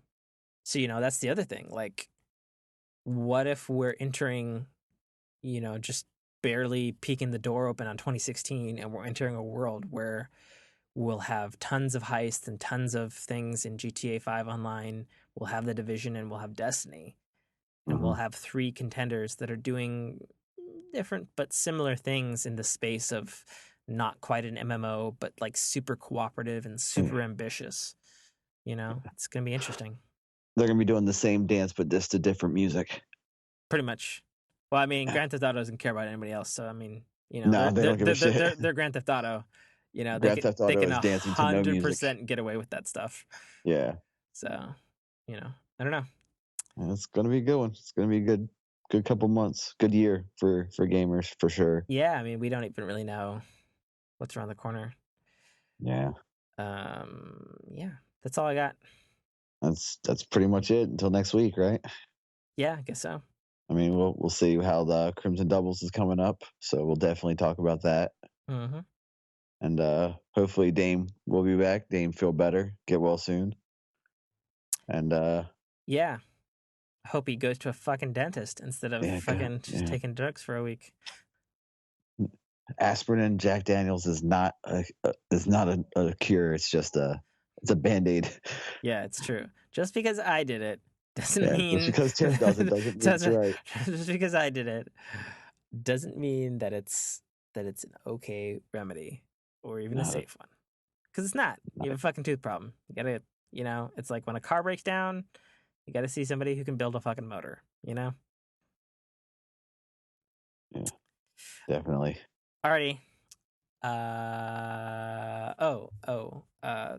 so that's the other thing. Like, what if we're entering, just barely peeking the door open on 2016, and we're entering a world where we'll have tons of heists and tons of things in GTA 5 online. We'll have the Division and we'll have Destiny, and hmm we'll have 3 contenders that are doing different but similar things in the space of not quite an MMO, but like super cooperative and super ambitious. It's going to be interesting. They're gonna be doing the same dance, but just to different music. Pretty much. Well, I mean, Grand Theft Auto doesn't care about anybody else, so I mean, No, they don't give a shit. they're Grand Theft Auto. They Grand can Theft they Auto can is dancing to no music. 100% get away with that stuff. Yeah, So, I don't know. it's gonna be a good one. It's gonna be a good couple months, good year for gamers for sure. Yeah, I mean, we don't even really know what's around the corner. Yeah, Yeah, that's all I got. That's pretty much it until next week, right? Yeah, I guess so. I mean, we'll see how the Crimson Doubles is coming up, so we'll definitely talk about that. Mm-hmm. And hopefully Dame will be back. Dame feel better, get well soon. And yeah, I hope he goes to a fucking dentist instead of just taking drugs for a week. Aspirin and Jack Daniels is not a cure. It's just it's a Band-Aid. Yeah, it's true. Just because I did it doesn't mean just because Tim doesn't mean it's right. Just because I did it doesn't mean that it's an okay remedy or even a safe one. Because it's not. You have a fucking tooth problem. You gotta, it's like when a car breaks down, you gotta see somebody who can build a fucking motor. Yeah, definitely. Alrighty.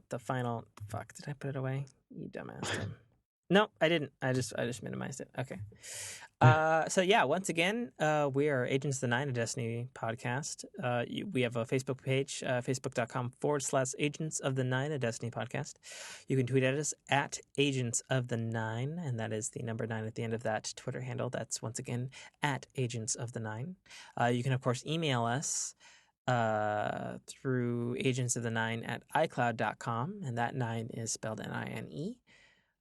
The final. Fuck, did I put it away? You dumbass, Tim. No, I didn't. I just minimized it. Okay. So yeah, once again, we are Agents of the Nine, a Destiny podcast. We have a Facebook page, facebook.com/Agents of the Nine, a Destiny podcast. You can tweet at us at Agents of the Nine, and that is the number 9 at the end of that Twitter handle. That's once again at Agents of the Nine. You can of course email us through agentsofthe9 at icloud.com, and that 9 is spelled Nine.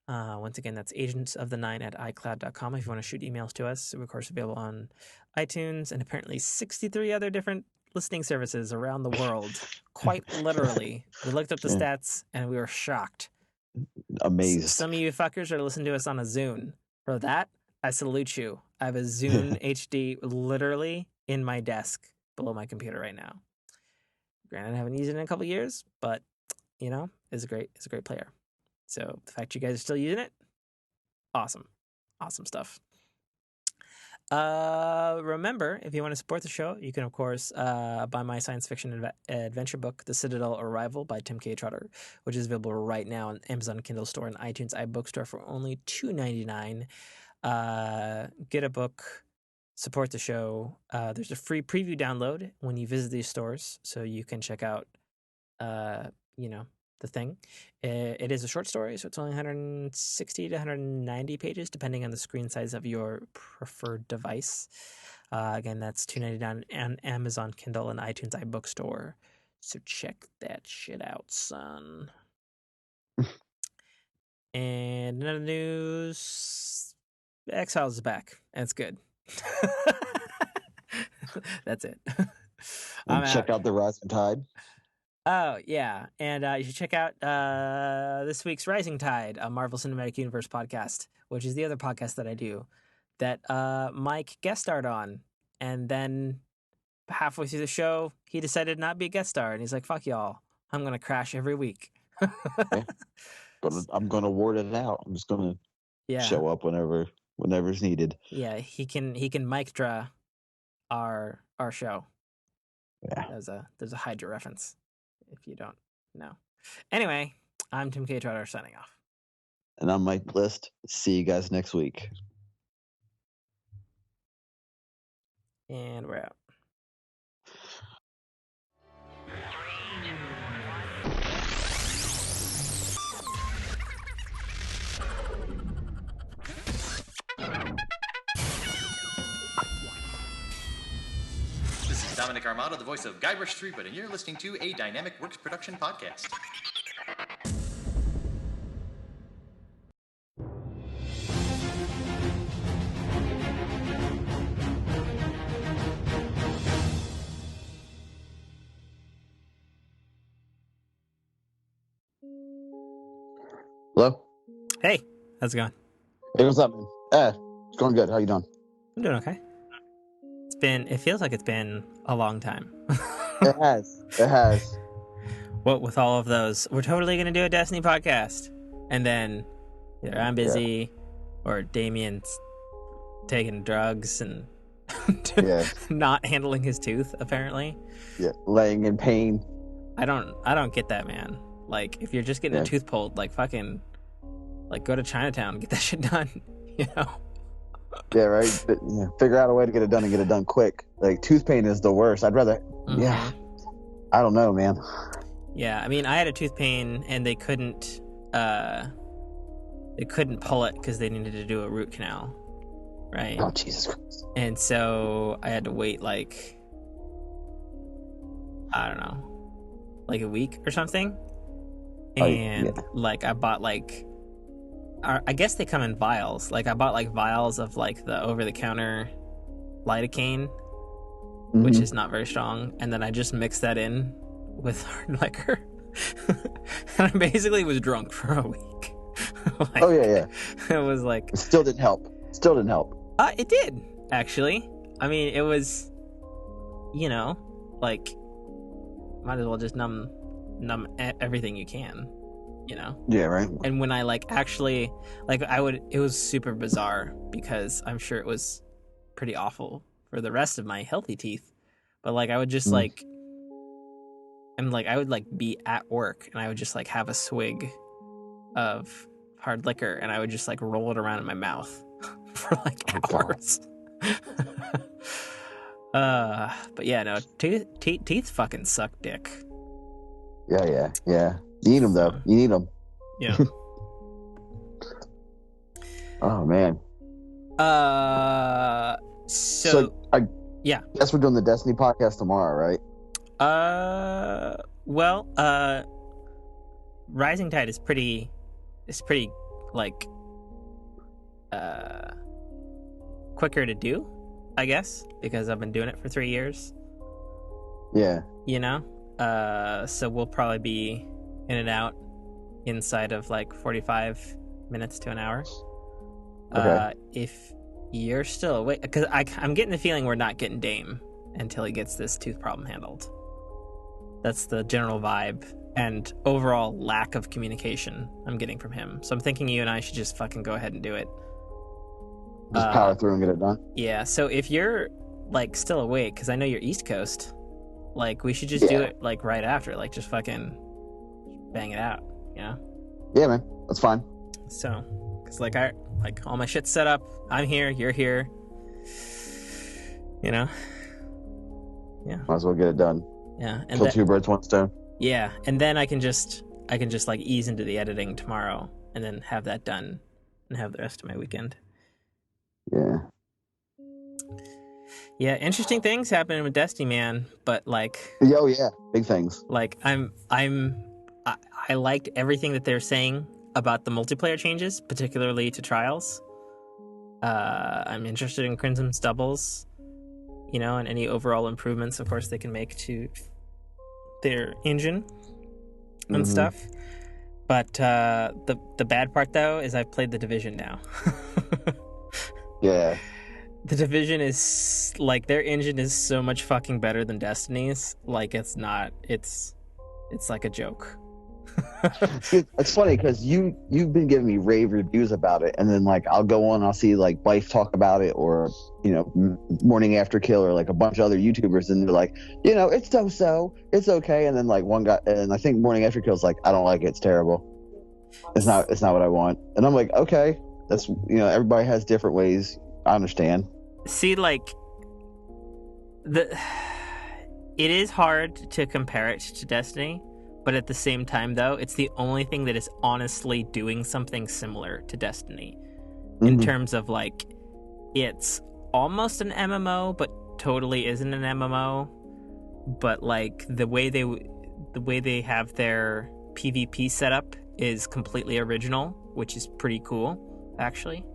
Once again, that's agentsofthe9 at icloud.com. If you want to shoot emails to us, we're of course available on iTunes and apparently 63 other different listening services around the world. Quite literally. We looked up the stats and we were shocked. Amazed. Some of you fuckers are listening to us on a Zune. For that, I salute you. I have a Zune HD literally in my desk below my computer right now. Granted, I haven't used it in a couple years, but it's a great player. So the fact you guys are still using it, awesome stuff. Remember, if you want to support the show, you can of course buy my science fiction adventure book, The Citadel Arrival by Tim K. Trotter, which is available right now on Amazon Kindle Store and iTunes iBookstore for only $2.99. Get a book. Support the show. There's a free preview download when you visit these stores, so you can check out, the thing. It is a short story, so it's only 160 to 190 pages, depending on the screen size of your preferred device. Again, that's $2.99 on Amazon Kindle and iTunes iBookstore. So check that shit out, son. And another news: X-Files is back, and it's good. That's it. And check out The Rising Tide. Oh, yeah. And you should check out this week's Rising Tide, a Marvel Cinematic Universe podcast, which is the other podcast that I do that Mike guest starred on. And then halfway through the show, he decided not to be a guest star. And he's like, fuck y'all. I'm going to crash every week. Okay. But I'm going to ward it out. I'm just going to show up whenever it's needed. Yeah, he can mic draw our show. Yeah. There's a Hydra reference, if you don't know. Anyway, I'm Tim K. Trotter signing off. And I'm Mike List. See you guys next week. And we're out. This is Dominic Armato, the voice of Guybrush Threepwood, and you're listening to a Dynamic Works production podcast. Hello? Hey, how's it going? Hey, what's up, man? It's going good. How you doing? I'm doing okay. It feels like it's been a long time. It has. What with all of those, we're totally going to do a Destiny podcast. And then either I'm busy or Damian's taking drugs and not handling his tooth, apparently. Yeah, laying in pain. I don't get that, man. Like, if you're just getting a tooth pulled, like, fucking, like, go to Chinatown and get that shit done, you know? Yeah, right? But, figure out a way to get it done and get it done quick. Like, tooth pain is the worst. I'd rather, I don't know, man. Yeah, I mean, I had a tooth pain, and they couldn't pull it because they needed to do a root canal, right? Oh, Jesus Christ. And so I had to wait like, I don't know, like a week or something. And like I bought like, I guess they come in vials. Like I bought like vials of like the over-the-counter lidocaine, which is not very strong, and then I just mixed that in with hard liquor, and I basically was drunk for a week. Like, yeah. It was like It still didn't help. It did actually. I mean, it was, like, might as well just numb everything you can, Yeah, right. And when I like actually like it was super bizarre because I'm sure it was pretty awful for the rest of my healthy teeth, but like I would just I would like be at work and I would just like have a swig of hard liquor and I would just like roll it around in my mouth for like hours. But yeah, no, teeth fucking suck dick. Yeah. You need them though. You need them. Yeah. Oh man. So I yeah. guess we're doing the Destiny podcast tomorrow, right? Well, Rising Tide is pretty like quicker to do, I guess, because I've been doing it for 3 years. Yeah. So we'll probably be in and out inside of like 45 minutes to an hour. Okay. If you're still awake, because I'm getting the feeling we're not getting Dame until he gets this tooth problem handled. That's the general vibe and overall lack of communication I'm getting from him. So I'm thinking you and I should just fucking go ahead and do it. Just power through and get it done. Yeah, so if you're like still awake, because I know you're East Coast, like we should just do it like right after, like just fucking bang it out, Yeah, man, that's fine. So, because like all my shit's set up, I'm here, you're here, Yeah. Might as well get it done. Yeah, and kill two birds, one stone. Yeah, and then I can just like ease into the editing tomorrow, and then have that done, and have the rest of my weekend. Yeah. Yeah, interesting things happening with Destiny, man. But like, Oh yeah, big things. Like I liked everything that they're saying about the multiplayer changes, particularly to Trials. I'm interested in Crimson's doubles, and any overall improvements, of course, they can make to their engine and stuff. But the bad part, though, is I've played the Division now. Yeah. The Division is like, their engine is so much fucking better than Destiny's. Like, it's like a joke. It's funny because you've been giving me rave reviews about it, and then like I'll go on, I'll see like Bife talk about it, or Morning After Kill, or like a bunch of other YouTubers, and they're like, it's so it's okay, and then like one guy, and I think Morning After Kill's like, I don't like it, it's terrible, it's not what I want, and I'm like, okay, that's everybody has different ways, I understand. See, like it is hard to compare it to Destiny. But at the same time, though, it's the only thing that is honestly doing something similar to Destiny. In terms of, like, it's almost an MMO, but totally isn't an MMO. But, like, the way they have their PvP setup is completely original, which is pretty cool, actually.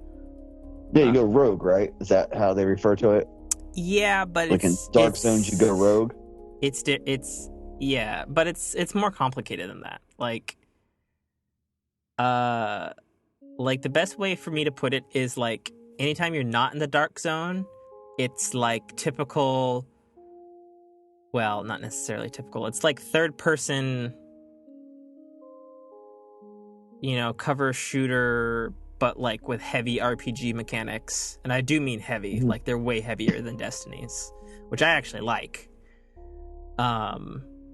Yeah, you go rogue, right? Is that how they refer to it? Yeah, but like in Dark Zones, you go rogue? Yeah, but it's more complicated than that. Like the best way for me to put it is like anytime you're not in the dark zone, it's like typical. Well, not necessarily typical. It's like third person, cover shooter, but like with heavy RPG mechanics. And I do mean heavy. Like they're way heavier than Destiny's, which I actually like.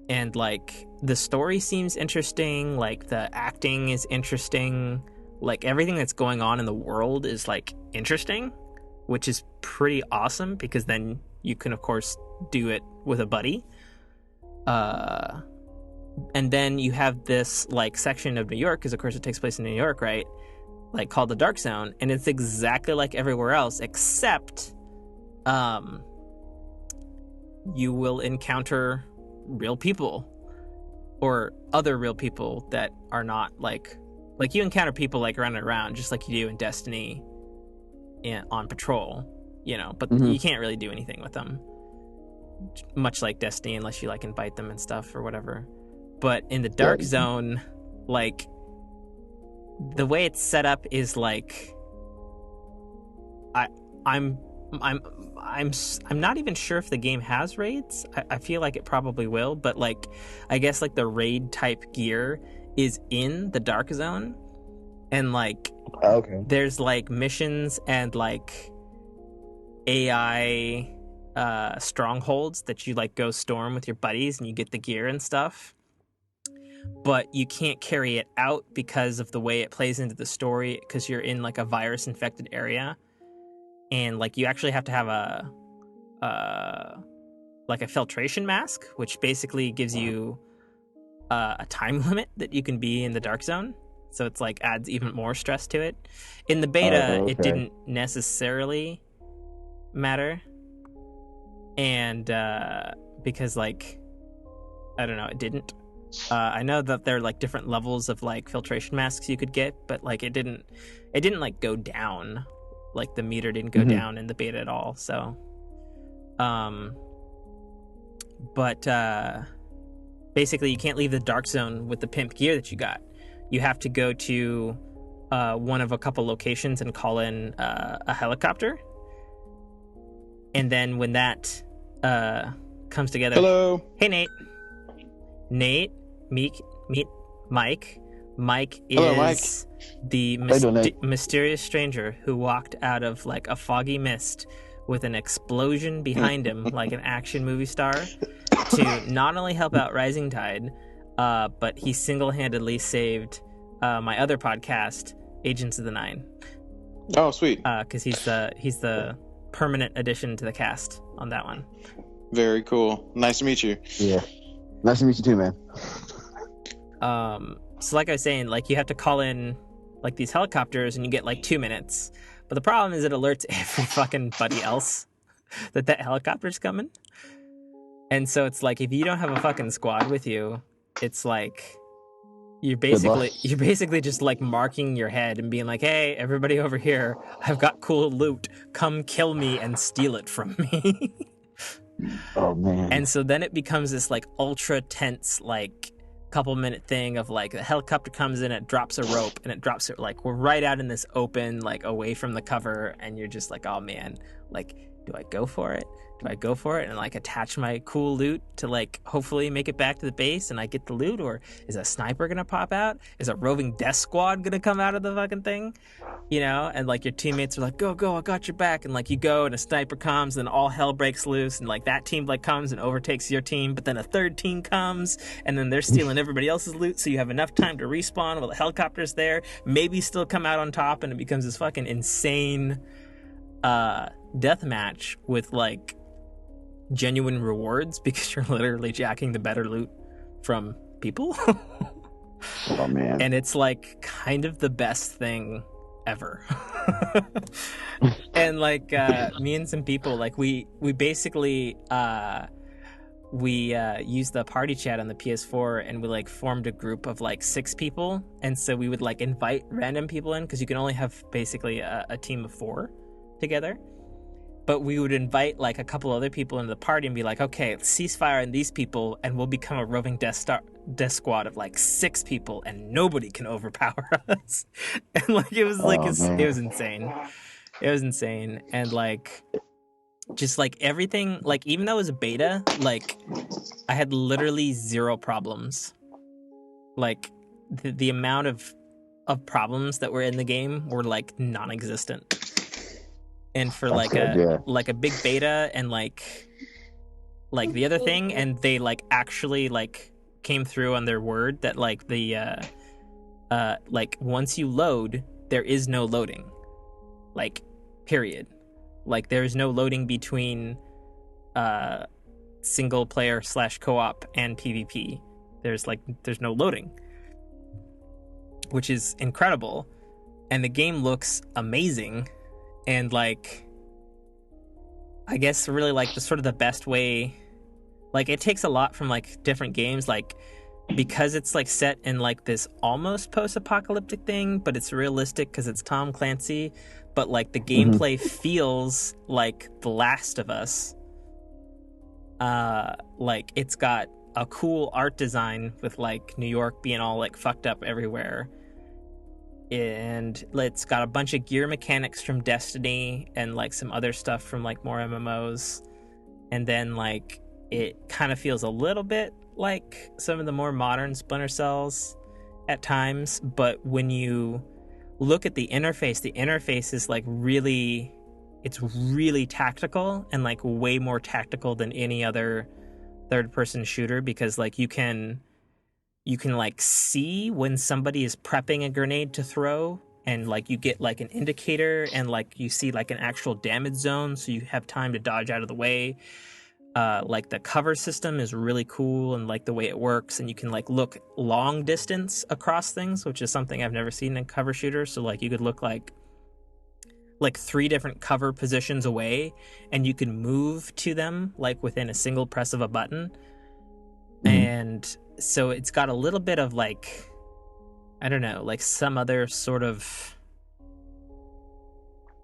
And like the story seems interesting, like the acting is interesting, like everything that's going on in the world is like interesting, which is pretty awesome because then you can of course do it with a buddy. And then you have this like section of New York, because of course it takes place in New York, right? Like called the Dark Zone, and it's exactly like everywhere else, except you will encounter real people or other real people that are not like you encounter people like running around just like you do in Destiny on patrol, you know, but you can't really do anything with them, much like Destiny, unless you like invite them and stuff or whatever. But in the Dark Zone, like the way it's set up is like I'm not even sure if the game has raids. I feel like it probably will, but like I guess like the raid type gear is in the Dark Zone, and like there's like missions and like AI strongholds that you like go storm with your buddies, and you get the gear and stuff. But you can't carry it out because of the way it plays into the story, because you're in like a virus infected area, and like you actually have to have a filtration mask, which basically gives you a time limit that you can be in the Dark Zone. So it's like adds even more stress to it. In the beta, it didn't necessarily matter, and because like I don't know, it didn't. I know that there are like different levels of like filtration masks you could get, but like it didn't like go down. Like the meter didn't go down in the beta at all. So, but basically you can't leave the Dark Zone with the pimp gear that you got. You have to go to one of a couple locations and call in a helicopter. And then when that comes together... Hello. Hey, Nate. Nate, meet Mike. Mike is Hello, Mike. The mysterious stranger who walked out of like a foggy mist with an explosion behind him like an action movie star to not only help out Rising Tide, but he single-handedly saved my other podcast, Agents of the Nine. Oh, sweet. Because he's the permanent addition to the cast on that one. Very cool. Nice to meet you. Yeah. Nice to meet you too, man. So like I was saying, like you have to call in like these helicopters and you get like 2 minutes. But the problem is it alerts every fucking buddy else that helicopter's coming. And so it's like if you don't have a fucking squad with you, it's like you're basically just like marking your head and being like, hey, everybody over here, I've got cool loot. Come kill me and steal it from me. Oh man. And so then it becomes this like ultra tense like couple minute thing of like the helicopter comes in, it drops a rope, and it drops it like we're right out in this open, like away from the cover, and you're just like, oh man, like do I go for it? And like attach my cool loot to like hopefully make it back to the base and I get the loot? Or is a sniper gonna pop out? Is a roving death squad gonna come out of the fucking thing? You know, and like your teammates are like, go, I got your back, and like you go and a sniper comes and all hell breaks loose, and like that team like comes and overtakes your team, but then a third team comes and then they're stealing everybody else's loot, so you have enough time to respawn while the helicopter's there, maybe still come out on top, and it becomes this fucking insane death match with like genuine rewards because you're literally jacking the better loot from people. Oh man. And it's like kind of the best thing ever. And like me and some people, like we basically used the party chat on the PS4, and we like formed a group of like 6 people, and so we would like invite random people in because you can only have basically a team of 4 together. But we would invite like a couple other people into the party and be like, okay, ceasefire on these people and we'll become a roving death squad of like 6 people and nobody can overpower us. And like it was like it was insane. It was insane. And like just like everything, like even though it was a beta, like I had literally 0 problems. Like the amount of problems that were in the game were like non-existent. And for like a big beta and like the other thing, and they like actually like came through on their word that like the like once you load, there is no loading, like period. Like there's no loading between single player / co-op and PvP. there's no loading, which is incredible. And the game looks amazing, and like, I guess really like the sort of the best way, like it takes a lot from like different games, like because it's like set in like this almost post-apocalyptic thing, but it's realistic because it's Tom Clancy, but like the gameplay feels like The Last of Us. Like it's got a cool art design with like New York being all like fucked up everywhere, and it's got a bunch of gear mechanics from Destiny and like some other stuff from like more MMOs, and then like it kind of feels a little bit like some of the more modern Splinter Cells at times. But when you look at the interface is like really, it's really tactical, and like way more tactical than any other third-person shooter, because like you can like see when somebody is prepping a grenade to throw, and like you get like an indicator, and like you see like an actual damage zone, so you have time to dodge out of the way. Like the cover system is really cool, and like the way it works, and you can like look long distance across things, which is something I've never seen in cover shooters. So like you could look like 3 different cover positions away, and you can move to them like within a single press of a button. And so it's got a little bit of like, I don't know, like some other sort of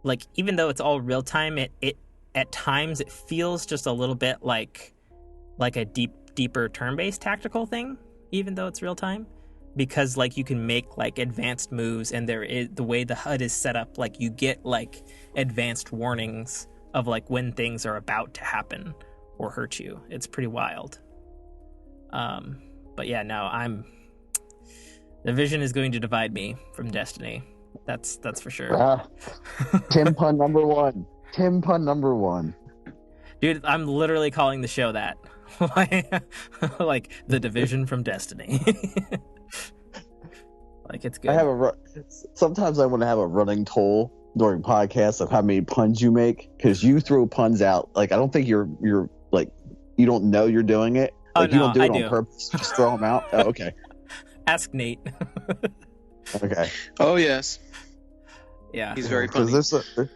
like, even though it's all real time, it at times it feels just a little bit like a deeper turn-based tactical thing, even though it's real time, because like you can make like advanced moves, and there is the way the HUD is set up, like you get like advanced warnings of like when things are about to happen or hurt you. It's pretty wild. But yeah, no, the Division is going to divide me from Destiny. That's for sure. Tim pun number one. Tim pun number one. Dude, I'm literally calling the show that. Like the Division from Destiny. Like it's good. Sometimes I want to have a running toll during podcasts of how many puns you make, because you throw puns out. Like I don't think you're like, you don't know you're doing it. Like, you don't do it on purpose. Just throw them out. Oh, okay. Ask Nate. Okay. Oh yes. Yeah. He's very punny.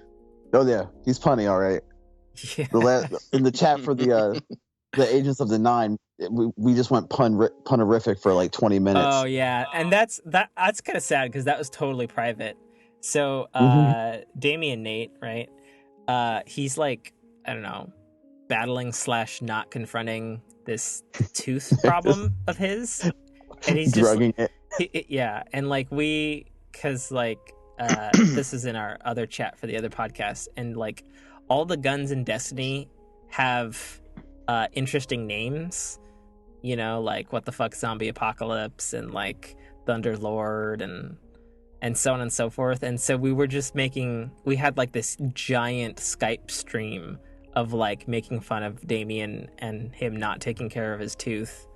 Oh yeah, he's punny. All right. Yeah. In the chat for the Agents of the Nine, we just went punnerific for like 20 minutes. Oh yeah, and that's kind of sad, because that was totally private. So Damian Nate, right? He's like, I don't know, battling / not confronting this tooth problem of his, and he's just drugging it. Yeah, and like because like this is in our other chat for the other podcast, and like all the guns in Destiny have interesting names, you know, like what the fuck Zombie Apocalypse and like Thunderlord and so on and so forth. And so we had like this giant Skype stream of like making fun of Damian and him not taking care of his tooth,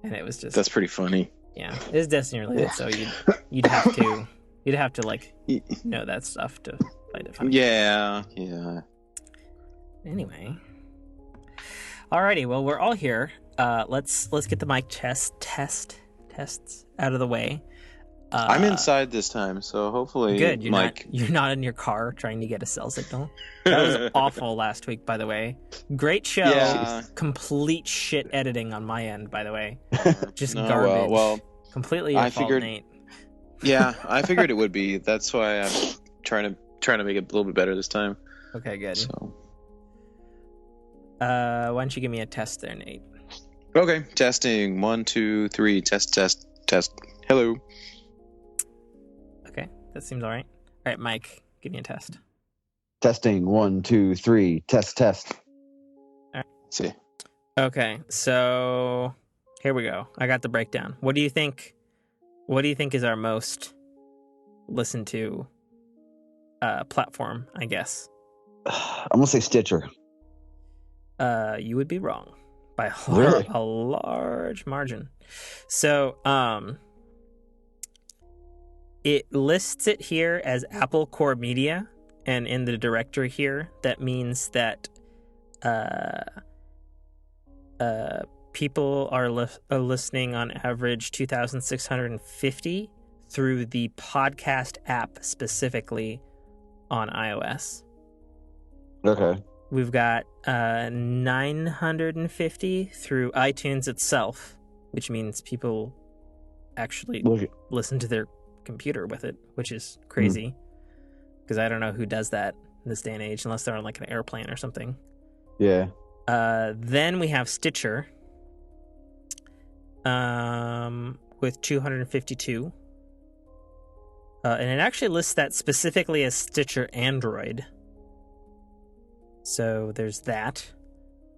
and it was just, that's pretty funny. Yeah, it is Destiny related, so you'd have to like know that stuff to find it funny. Yeah. Anyway, alrighty, well, we're all here. Let's get the mic tests out of the way. I'm inside this time, so hopefully good. You're Mike. not in your car trying to get a cell signal. That was awful last week, by the way. Great show. Yeah. Complete shit editing on my end, by the way. Just No, garbage. well, completely your fault, Nate. Yeah, I figured it would be. That's why I'm trying to make it a little bit better this time. Okay, good. So. Why don't you give me a test there, Nate? Okay, testing. 1, 2, 3. Test. Hello. Okay, that seems all right. All right, Mike, give me a test. Testing. 1, 2, 3. Test. All right. Let's see. Okay, so here we go. I got the breakdown. What do you think is our most listened to platform, I guess? I'm gonna say Stitcher. You would be wrong by Really? a large margin. So, it lists it here as Apple Core Media, and in the directory here, that means that people are listening on average 2,650 through the podcast app specifically on iOS. Okay. We've got 950 through iTunes itself, which means people actually listen to their computer with it, which is crazy. Because I don't know who does that in this day and age, unless they're on like an airplane or something. Yeah. Then we have Stitcher with 252. And it actually lists that specifically as Stitcher Android. So there's that.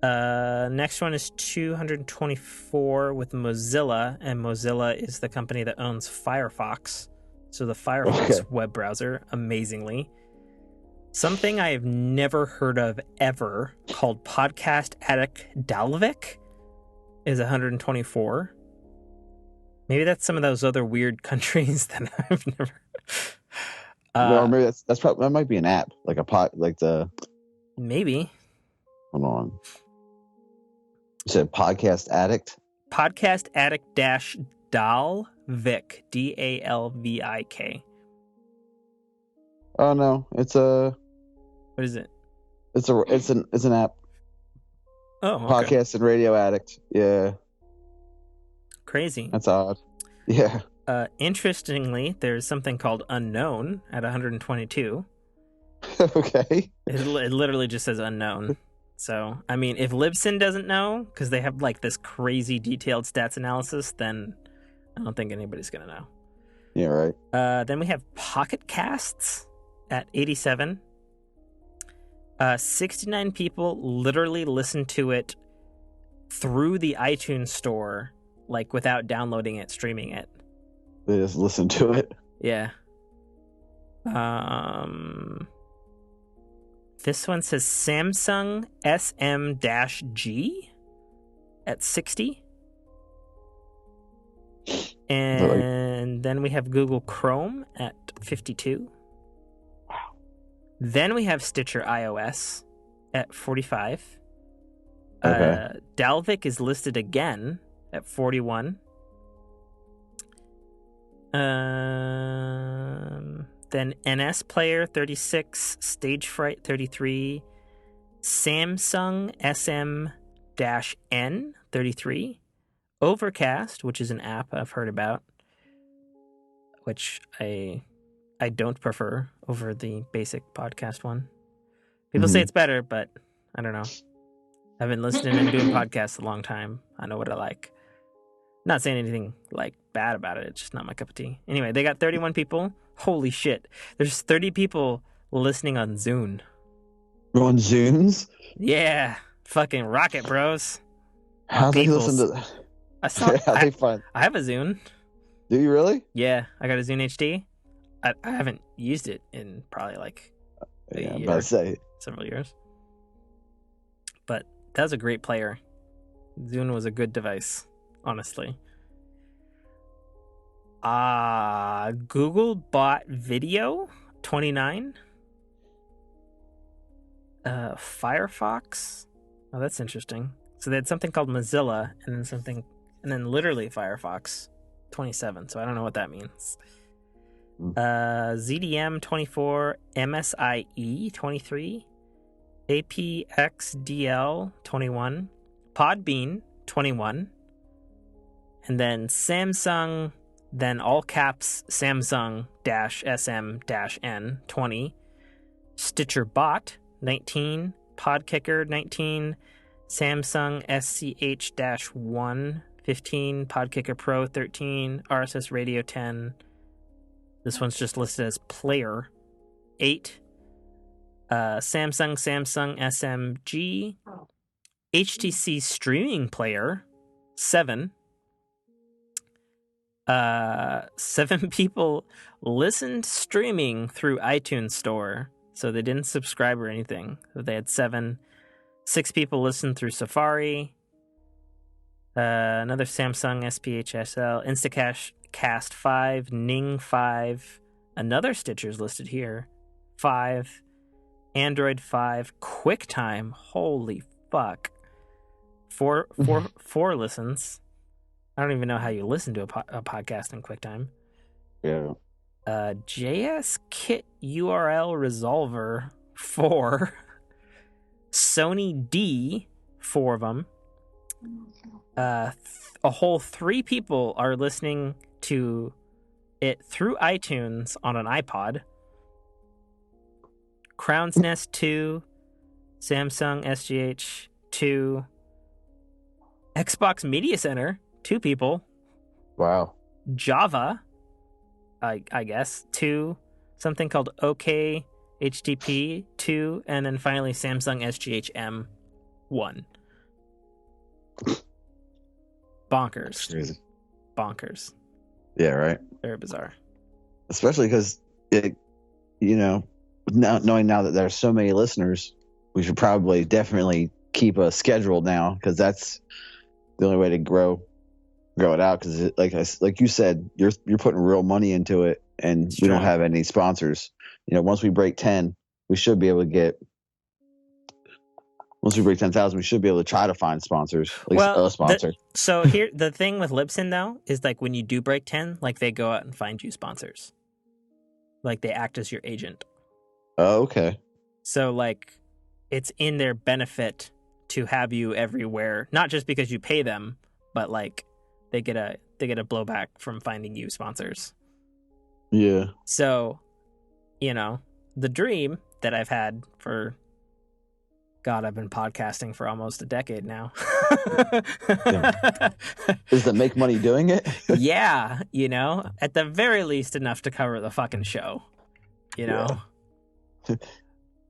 Next one is 224 with Mozilla, and Mozilla is the company that owns Firefox. So the Firefox web browser, amazingly. Something I have never heard of ever, called Podcast Addict Dalvik, is 124. Maybe that's some of those other weird countries that I've never. Or maybe that's probably, that might be an app, like the. Maybe. Hold on. You said Podcast Addict? Podcast Addict Dalvik, Dalvik. Oh no, it's a. What is it? It's an app. Oh, okay. Podcast and Radio Addict. Yeah. Crazy. That's odd. Yeah. Interestingly, there's something called Unknown at 122. Okay. It literally just says unknown. So, I mean, if Libsyn doesn't know, because they have like this crazy detailed stats analysis, then I don't think anybody's going to know. Yeah, right. Then we have Pocket Casts at 87. 69 people literally listen to it through the iTunes store, like without downloading it, streaming it. They just listen to it. Yeah. This one says Samsung SM-G at 60. And then we have Google Chrome at 52. Wow. Then we have Stitcher iOS at 45. Okay. Dalvik is listed again at 41. Then NS Player 36, Stage Fright 33, Samsung SM-N 33, Overcast, which is an app I've heard about, which I don't prefer over the basic podcast one. People say it's better, but I don't know. I've been listening and doing podcasts a long time. I know what I like. Not saying anything like bad about it. It's just not my cup of tea. Anyway, they got 31 people. Holy shit. There's 30 people listening on Zune. On Zunes? Yeah. Fucking rocket, bros. How do you listen to that? How they find? I have a Zune. Do you really? Yeah. I got a Zune HD. I haven't used it in probably like a year, I'm about to say. several years. But that was a great player. Zune was a good device, honestly. Google bought video 29. Firefox. Oh, that's interesting. So they had something called Mozilla and then literally Firefox 27. So I don't know what that means. ZDM 24, MSIE 23, APXDL 21, Podbean 21, and then Samsung, then all caps Samsung-SM-N 20, Stitcher Bot 19, Podkicker 19, Samsung SCH-1 15, Podkicker Pro 13, RSS Radio 10. This one's just listed as Player 8, Samsung SMG, HTC Streaming Player 7. 7 people listened streaming through iTunes Store, so they didn't subscribe or anything. So they had 7. 6 people listened through Safari. Another Samsung SPHSL, Instacast 5, Ning 5, another Stitcher's listed here, 5, Android 5, QuickTime, holy fuck, Four listens. I don't even know how you listen to a podcast in QuickTime. Yeah. JS Kit URL Resolver 4. Sony D, 4 of them. A whole 3 people are listening to it through iTunes on an iPod. Crown's Nest 2, Samsung SGH 2, Xbox Media Center 2 people, Wow. Java, I guess 2, something called OK HTTP 2, and then finally Samsung SGHM 1. Bonkers. Crazy. Bonkers. Yeah, right. Very bizarre. Especially because now knowing now that there's so many listeners, we should probably definitely keep a schedule now, because that's the only way to grow it out. Because like you said, you're putting real money into it, and we don't have any sponsors. Once we break 10, we should be able to get. Once we break 10,000, we should be able to try to find sponsors, at least a sponsor. So here, the thing with Libsyn though is like when you do break 10, like they go out and find you sponsors. Like they act as your agent. Oh, okay. So like, it's in their benefit to have you everywhere, not just because you pay them, but like they get a blowback from finding you sponsors. Yeah. So, the dream that I've had for, God, I've been podcasting for almost a decade now. Is to make money doing it? Yeah, at the very least enough to cover the fucking show, Yeah.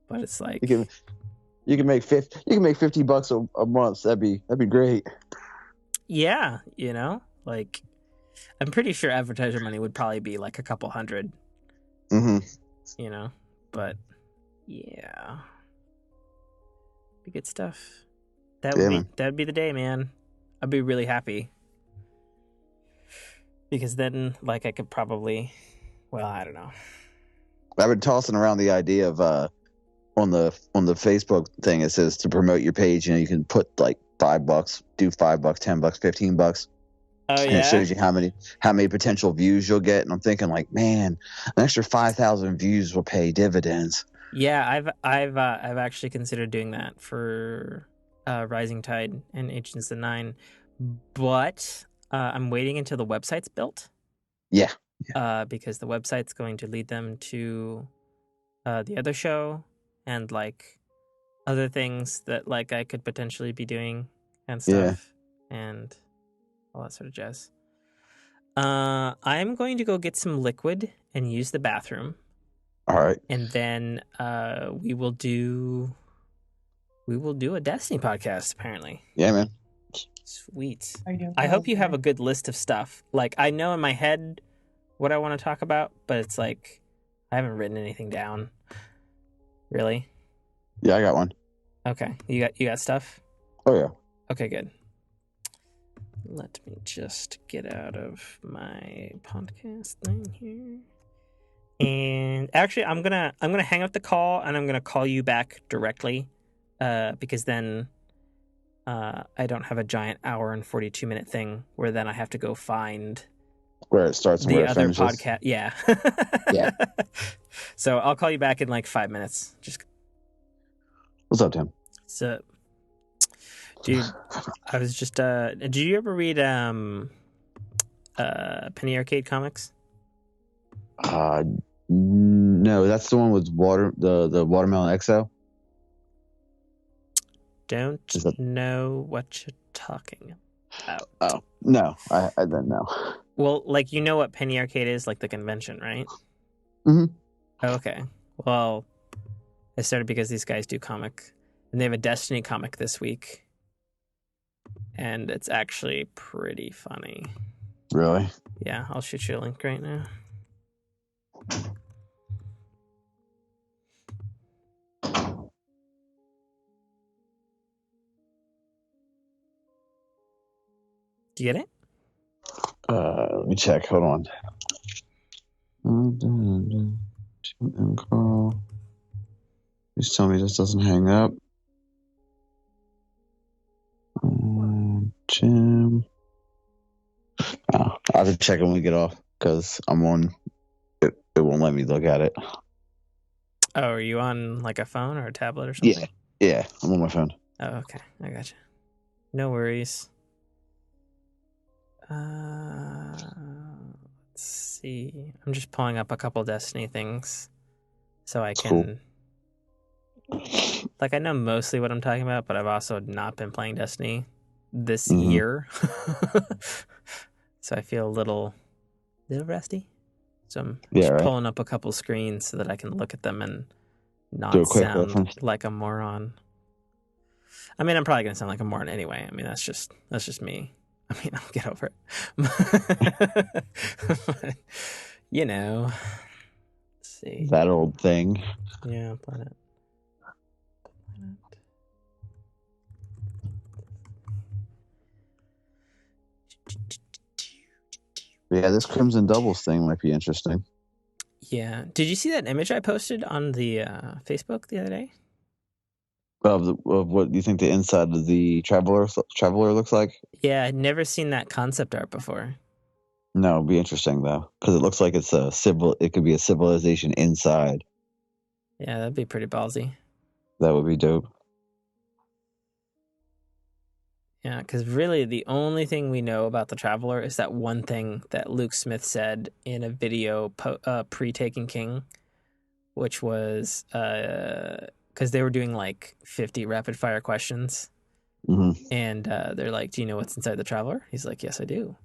But it's like you can make $50 a month. That'd be great. Yeah, like I'm pretty sure advertiser money would probably be like a couple hundred. Mm-hmm. But yeah, be good stuff. That'd be the day, man. I'd be really happy, because then like I could probably, well, I don't know. I've been tossing around the idea of on the Facebook thing, it says to promote your page, you can put like $5, do $5, $10, $15. Oh yeah. And it shows you how many potential views you'll get. And I'm thinking like, man, an extra 5,000 views will pay dividends. Yeah, I've actually considered doing that for Rising Tide and Agents of 9, but I'm waiting until the website's built. Yeah. Because the website's going to lead them to the other show and like other things that like I could potentially be doing and stuff, and all that sort of jazz. I'm going to go get some liquid and use the bathroom. All right. And then we will do a Destiny podcast, apparently. Yeah, man. Sweet. I hope you have a good list of stuff. Like, I know in my head what I want to talk about, but it's like I haven't written anything down. Really? Yeah, I got one. Okay. You got stuff? Oh yeah. Okay, good. Let me just get out of my podcast thing here. And actually, I'm gonna hang up the call, and I'm gonna call you back directly, because then I don't have a giant hour and 42-minute thing where then I have to go find where it starts and the where it other finishes. podcast. Yeah. Yeah. So I'll call you back in like 5 minutes. Just What's up, Tim? so, dude, I was just did you ever read Penny Arcade comics? No, that's the one with the Watermelon XO. Don't know what you're talking about. Oh no, I don't know. Well, like, what Penny Arcade is, like the convention, right? Mm-hmm. Oh, okay. Well, I started because these guys do comic, and they have a Destiny comic this week, and it's actually pretty funny. Really? Yeah, I'll shoot you a link right now. Do you get it? Let me check. Hold on. Call. Please tell me this doesn't hang up. check it when we get off because I'm on. It won't let me look at it. Oh, are you on like a phone or a tablet or Yeah, something? yeah, I'm on my phone. Oh, okay. I gotcha. No worries. Let's see. I'm just pulling up a couple Destiny things so I It's can. Like, I know mostly what I'm talking about, but I've also not been playing Destiny this year. So I feel a little rusty. So I'm just pulling up a couple screens so that I can look at them and not sound like a moron. I mean, I'm probably gonna sound like a moron anyway. I mean, that's just me. I mean, I'll get over it. But, you know, let's see. That old thing. Yeah, planet. Yeah, this Crimson Doubles thing might be interesting. Yeah. Did you see that image I posted on the Facebook the other day? Of what you think the inside of the Traveler looks like? Yeah, I'd never seen that concept art before. No, it'd be interesting though, because it looks like it's a civil. It could be a civilization inside. Yeah, that'd be pretty ballsy. That would be dope. Yeah, because really the only thing we know about the Traveler is that one thing that Luke Smith said in a video pre-Taken King, which was because they were doing like 50 rapid fire questions. And they're like, do you know what's inside the Traveler? He's like, yes, I do.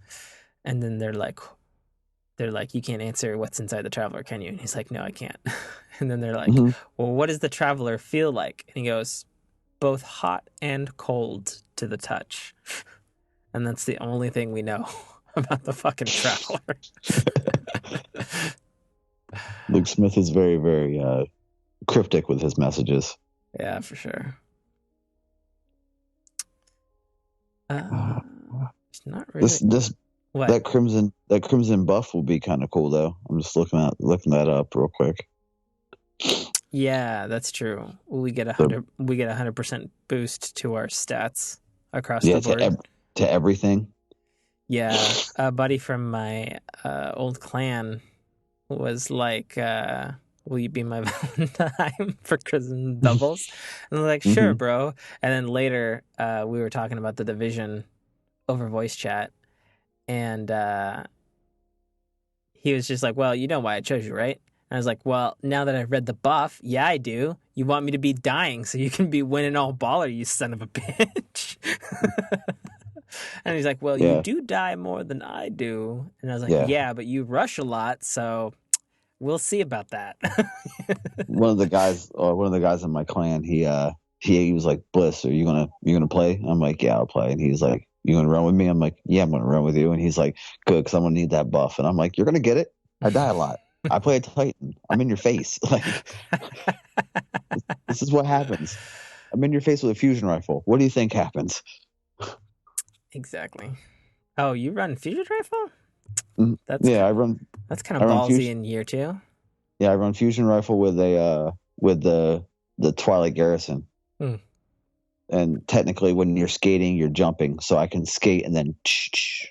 And then they're like, you can't answer what's inside the Traveler, can you? And he's like, no, I can't. And then they're like, well, what does the Traveler feel like? And he goes, both hot and cold to the touch. And that's the only thing we know about the fucking Traveler. Luke Smith is very, very cryptic with his messages. Yeah, for sure. It's not really. What? That crimson buff will be kind of cool though. I'm just looking that up real quick. Yeah, that's true. We get 100% boost to our stats across the board. To everything. Yeah, a buddy from my old clan was like, will you be my Valentine for Crimson Doubles? And I was like, sure, bro. And then later, we were talking about the Division over voice chat. And he was just like, well, you know why I chose you, right? And I was like, well, now that I've read the buff, yeah, I do. You want me to be dying so you can be winning all baller, you son of a bitch. And he's like, well, you do die more than I do. And I was like, yeah, but you rush a lot, so we'll see about that. one of the guys in my clan, he was like, Bliss, are you gonna play? I'm like, yeah, I'll play. And he's like, you gonna run with me? I'm like, yeah, I'm gonna run with you. And he's like, good, because I'm gonna need that buff. And I'm like, you're gonna get it. I die a lot. I play a Titan. I'm in your face. Like, this is what happens. I'm in your face with a fusion rifle. What do you think happens? Exactly. Oh, you run fusion rifle? I run. That's kind of ballsy in year 2. Yeah, I run fusion rifle with the Twilight Garrison. And technically, when you're skating, you're jumping, so I can skate and then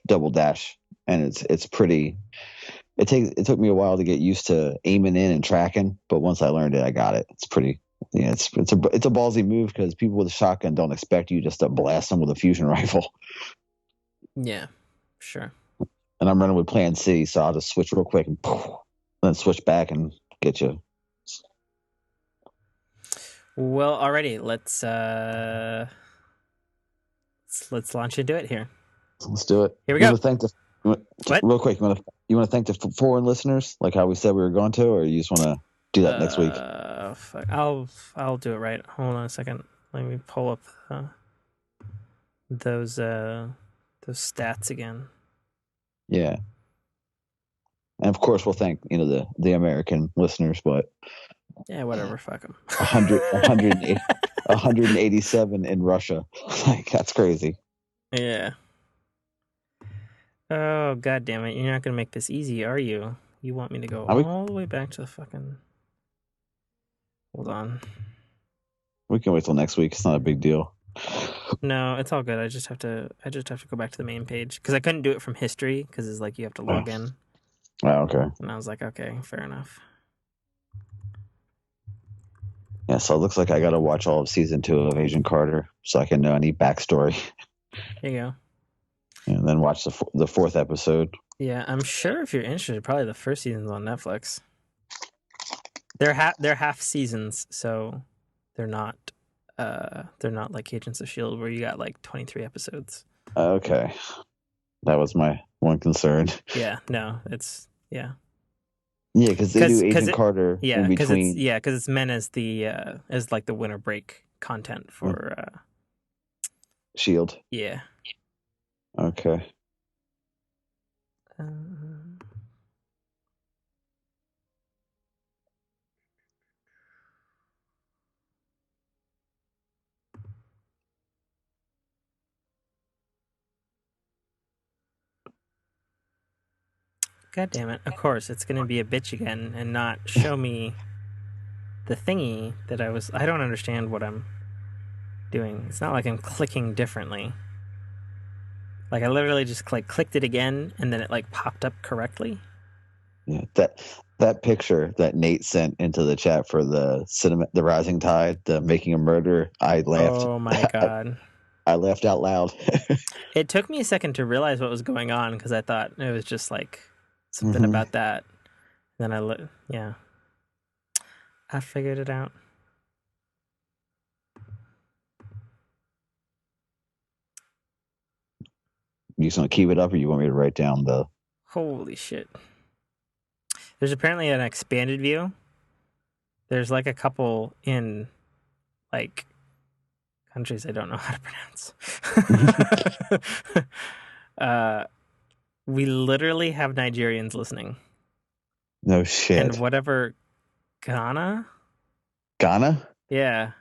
double dash, and it's pretty. It took me a while to get used to aiming in and tracking, but once I learned it, I got it. It's pretty. Yeah, it's a ballsy move because people with a shotgun don't expect you just to blast them with a fusion rifle. Yeah, sure. And I'm running with Plan C, so I'll just switch real quick and then switch back and get you. Well, already let's launch into it here. Let's do it. Here we go. Real quick, you want to thank the foreign listeners, like how we said we were going to, or you just want to do that next week? Fuck. I'll do it right. Hold on a second. Let me pull up those stats again. Yeah. And of course, we'll thank the American listeners, but yeah, whatever. Fuck them. 187 in Russia. Like, that's crazy. Yeah. Oh, God damn it. You're not going to make this easy, are you? You want me to go all the way back to the fucking... Hold on. We can wait till next week. It's not a big deal. No, it's all good. I just have to go back to the main page because I couldn't do it from history because it's like you have to log in. Oh, okay. And I was like, okay, fair enough. Yeah, so it looks like I got to watch all of season 2 of Agent Carter so I can know any backstory, There you go. and then watch the 4th episode. Yeah, I'm sure if you're interested, probably the first season's on Netflix. They're half seasons, so they're not like Agents of Shield where you got like 23 episodes. Okay, that was my one concern. Yeah, no, it's yeah. Yeah, because they do Agent Carter Yeah, in between. because it's meant as the as like the winter break content for Shield. yeah. Okay. God damn it! Of course, it's gonna be a bitch again and not show me the thingy that I don't understand what I'm doing. It's not like I'm clicking differently. Like I literally just clicked it again and then it like popped up correctly. Yeah, that picture that Nate sent into the chat for the Rising Tide, the Making a Murder, I laughed. Oh my god. I laughed out loud. It took me a second to realize what was going on because I thought it was just like something about that. Then I figured it out. You just want to keep it up, or you want me to write down the? Holy shit! There's apparently an expanded view. There's like a couple in like countries I don't know how to pronounce. We literally have Nigerians listening. No shit. And whatever, Ghana? Yeah.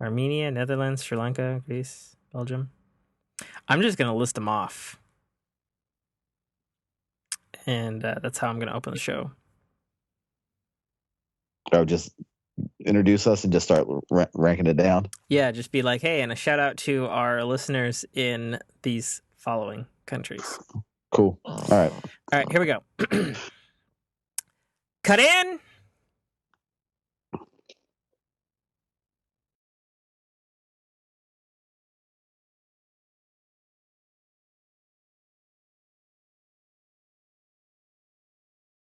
Armenia, Netherlands, Sri Lanka, Greece, Belgium. I'm just going to list them off. And that's how I'm going to open the show. Oh, just introduce us and just start ranking it down? Yeah, just be like, hey, and a shout out to our listeners in these following countries. Cool. All right. All right, here we go. Cut in.